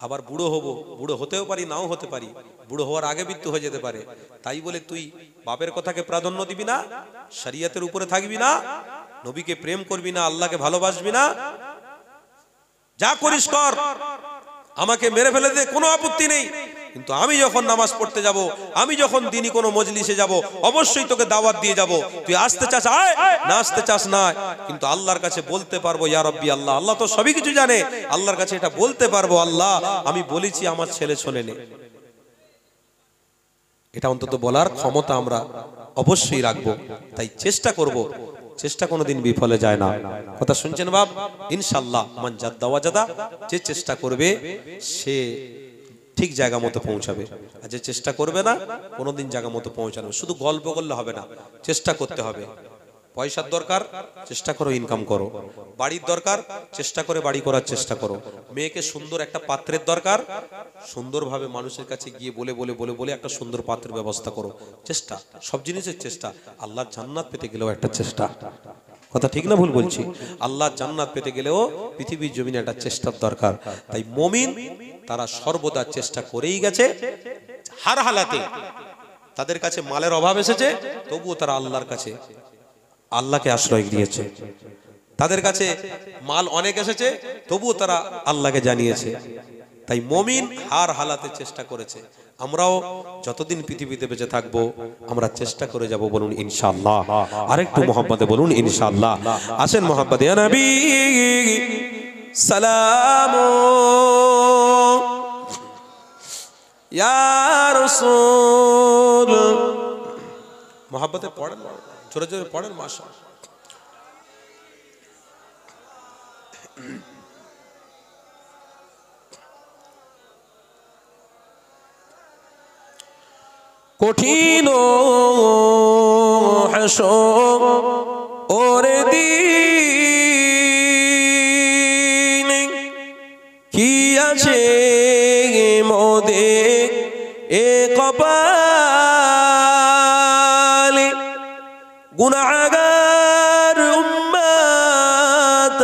আবার বুড়ো হব, বুড়ো হতেও পারি নাও হতে পারি, বুড়ো হওয়ার আগে মৃত্যু হয়ে যেতে পারে। তাই বলে তুই বাপের কথাকে প্রাধান্য দিবি না, শরিয়তের উপরে থাকবি না, নবীকে প্রেম করবি না, আল্লাহকে ভালোবাসবি না, যা করিস কর, আমাকে মেরে ফেলে দে, কোনো আপত্তি নেই। কিন্তু আমি যখন নামাজ পড়তে যাব, আমি যখন দিনই কোনো মজলিসে যাব, অবশ্যই তোকে দাওয়াত দিয়ে যাব। তুই আসতে চাস আয়, না আসতে চাস না, কিন্তু আল্লাহর কাছে বলতে পারবো ইয়া রব্বি আল্লাহ, আল্লাহ তো সবই কিছু জানে, আল্লাহর কাছে এটা বলতে পারবো আল্লাহ আমি বলেছি আমার ছেলে শোনে নে। এটা অন্তত বলার ক্ষমতা আমরা অবশ্যই রাখবো। তাই চেষ্টা করব, চেষ্টা কোনোদিন বিফলে যায় না। কথা শুনছেন বাপ? ইনশাআল্লাহ মান জাদ্দা ওয়াজাদা, যে চেষ্টা করবে সে ঠিক জায়গা মতো পৌঁছাবে, আর যে চেষ্টা করবে না কোনোদিন জায়গা মতো পৌঁছানো। শুধু গল্প করলে হবে না, চেষ্টা করতে হবে। পয়সার দরকার, চেষ্টা করো ইনকাম করো। বাড়ির দরকার, চেষ্টা করে বাড়ি করার চেষ্টা করো। মেয়েকে সুন্দর একটা পাত্রের দরকার, সুন্দরভাবে মানুষের কাছে গিয়ে বলে বলে বলে বলে একটা সুন্দর পাত্রের ব্যবস্থা করো। চেষ্টা, সব জিনিসের চেষ্টা। আল্লাহর জান্নাত পেতে গেলেও একটা চেষ্টা। কথা ঠিক না ভুল বলছি? আল্লাহর জান্নাত পেতে গেলেও পৃথিবীর জমিনে একটা চেষ্টার দরকার। তাই মুমিন তারা সর্বদা চেষ্টা করেই গেছে, হার হালাতে তাদের কাছে মালের অভাব এসেছে তবুও তারা আল্লাহর কাছে আল্লাহকে আশ্রয় দিয়েছে। তাদের কাছে মাল অনেক এসেছে তবুও তারা আল্লাহকে জানিয়েছে। তাই মুমিন হার হালাতে চেষ্টা করেছে। আমরাও যতদিন পৃথিবীতে বেঁচে থাকবো আমরা চেষ্টা করে যাব, বলুন ইনশাআল্লাহ। আরেকটু মোহাম্মদে বলুন ইনশাআল্লাহ। আসেন মোহাম্মদে ইয়া নবী সালাম ইয়া রাসূল। মোহাম্মদে পড়েন, জোরে জোরে পড়েন মাশাআল্লাহ। কঠিন হাসর দিন কি আছে মোদের এ কপাল গুনাহগার উম্মত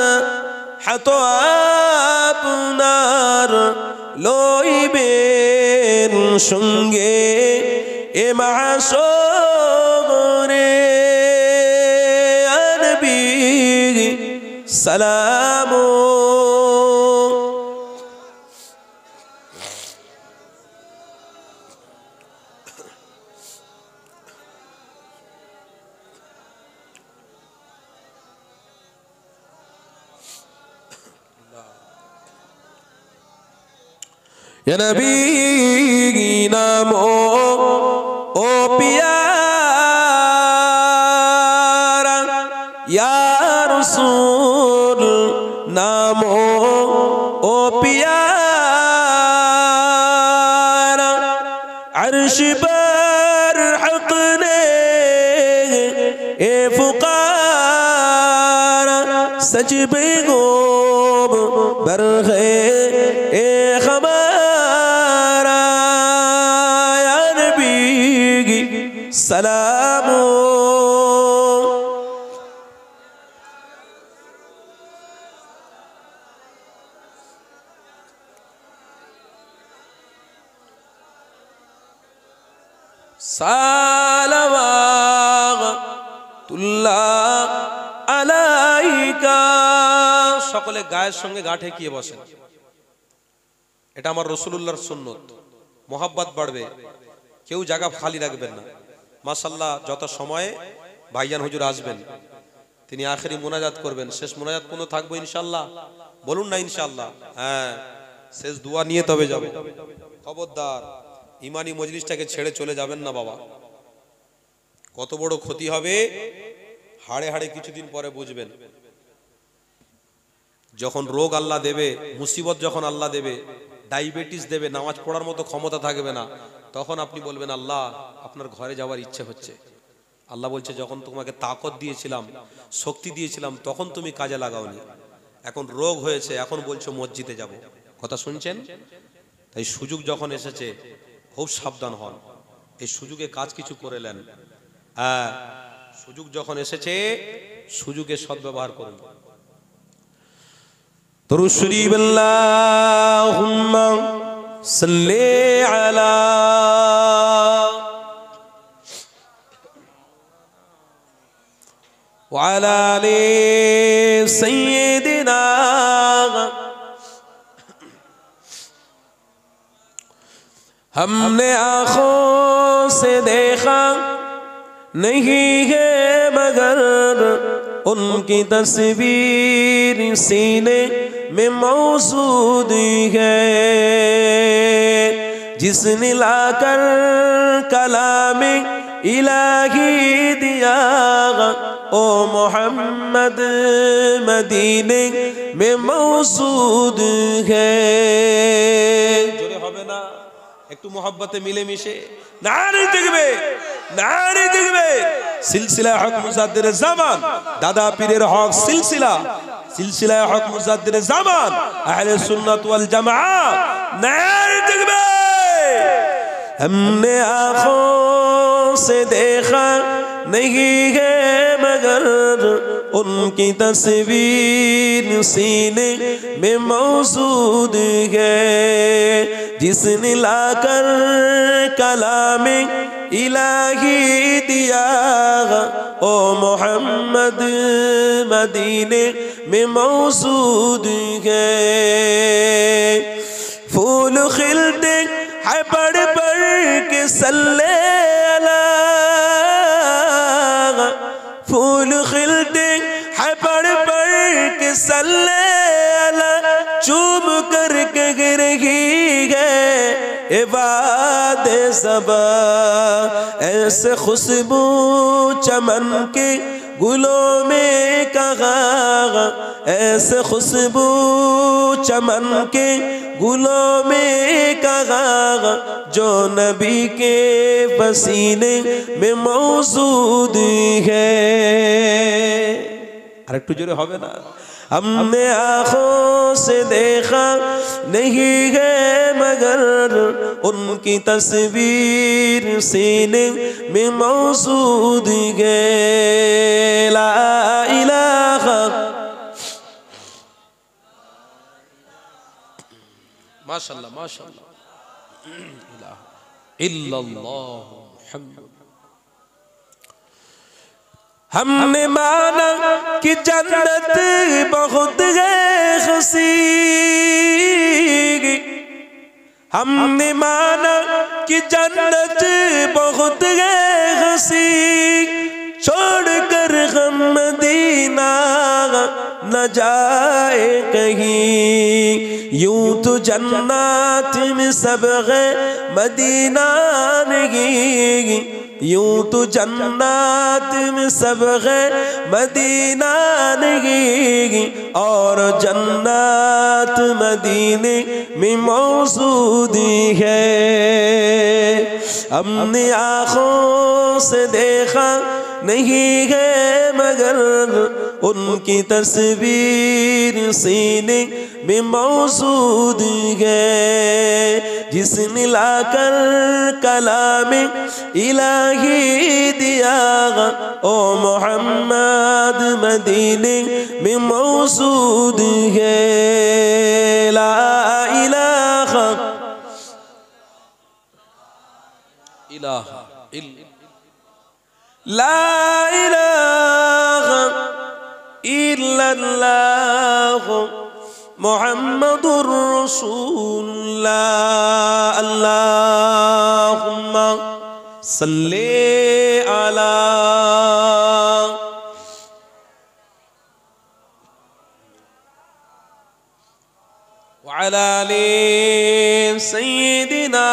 হাত আপনার লইবেন সঙ্গে এ মাহশরে নবী সালাম या नबी नामो ओ प्यारा या रसूल नामो ओ प्यारा अर्श पर हक ने ए फुकारा सच बेगोब बरहे ए खबर सलाम সালাওয়াতুল্লাহ আলাইকা। সকলে গায়ের সঙ্গে গা ঠেকিয়ে বসেন। এটা আমার রাসূলুল্লাহর সুন্নত। মোহাব্বত বাড়বে, কেউ জায়গা খালি রাখবেন না। মাশাআল্লাহ, যত সময়ে ভাইজান হুজুর আসবেন, তিনি আখেরি মোনাজাত করবেন। শেষ মোনাজাত কোনো থাকবো ইনশাআল্লাহ, বলুন না ইনশাআল্লাহ। হ্যাঁ, শেষ দোয়া নিয়ে তবে যাব। খবরদার ইমানি মজলিসটাকে ছেড়ে চলে যাবেন না বাবা, কত বড় ক্ষতি হবে হাড়ে হাড়ে কিছুদিন পরে বুঝবেন। যখন রোগ আল্লাহ দেবে, মুসিবত যখন আল্লাহ দেবে, ডায়াবেটিস দেবে, নামাজ পড়ার মতো ক্ষমতা থাকবে না, তখন আপনি বলবেন আল্লাহ আপনার ঘরে যাওয়ার ইচ্ছে হচ্ছে। আল্লাহ বলছে যখন তোমাকে তাকত দিয়েছিলাম, শক্তি দিয়েছিলাম, তখন তুমি কাজে লাগাওনি। এখন রোগ হয়েছে, এখন বলছো মসজিদে যাব। কথা শুনছেন? তাই সুযোগ যখন এসেছে খুব সাবধান হন, এই সুযোগে কাজ কিছু করে নেন। হ্যাঁ, সুযোগ যখন এসেছে সুযোগে সদ্ব্যবহার করুন। দরুদ শরীফ আল্লাহুম্মা সাল্লি আলা ওয়া আলা আলি সাইয়্যিদিনা। हमने आँखों से देखा नहीं है मगर उनकी तस्वीर सीने में मौजूद है। जिसने लाकर कलाम इलाही दिया ओ मोहम्मद मदीने में मौजूद है। जोरे হবে না একটু मोहब्बते मिले मिशे नारे देखबे, नारे देखबे। सिलसिला हक मुजाद्दिर ज़मान, दादा पीरेर हक सिलसिला, सिलसिला हक मुजाद्दिर ज़मान, अहले सुन्नत वल जमात, नारे देखबे। हमने आँखों से देखा नहीं है मगर उनकी तस्वीर सीने में मौजूद है। जिसने लाकर कलाम इलाही दिया ओ मोहम्मद मदीने में मौजूद है। फूल खिलते है पढ़ पढ़ के सल्ले अला, फूल खिलते है पढ़ पढ़ के सल्ले अला। चूम करके गिर रही है इबादे ज़बा, ऐसे खुशबू चमन के गुलों में कहाँ, ऐसे खुशबू चमन के गुलों में कहाँ जो नबी के पसीने में मौजूद है। अरे एकटू जोरे होबे ना। हमने आँखों से देखा नहीं है मगर उनकी तस्वीर सीने में मौजूद है। ला इलाहा माशाल्लाह माशाल्लाह इल्लल्लाह मुहम्मद। हमने माना कि जन्नत बहुत है हसीन, हमने माना कि जन्नत बहुत है हसीन, छोड़कर हम मदीना न जाए कहीं। यूं तो जन्नत में सब है मदीना नहीं, यूं तो जन्नत में सब है मदीना नहीं, और जन्नत मदीने में मौजूद है। हमने आँखों से देखा नहीं है मगर उनकी तस्वीर सीने में मौजूद है। जिसने लाकर कलाम इलाही दिया ओ मोहम्मद मदीने में मौजूद है। ला इलाहा इलाहा इल्लल्लाह ला इलाहा इल्लल्लाह मुहम्मदुर रसूलुल्लाह। अल्लाहुम्मा सल्ले अला व अला आलि सय्यिदिना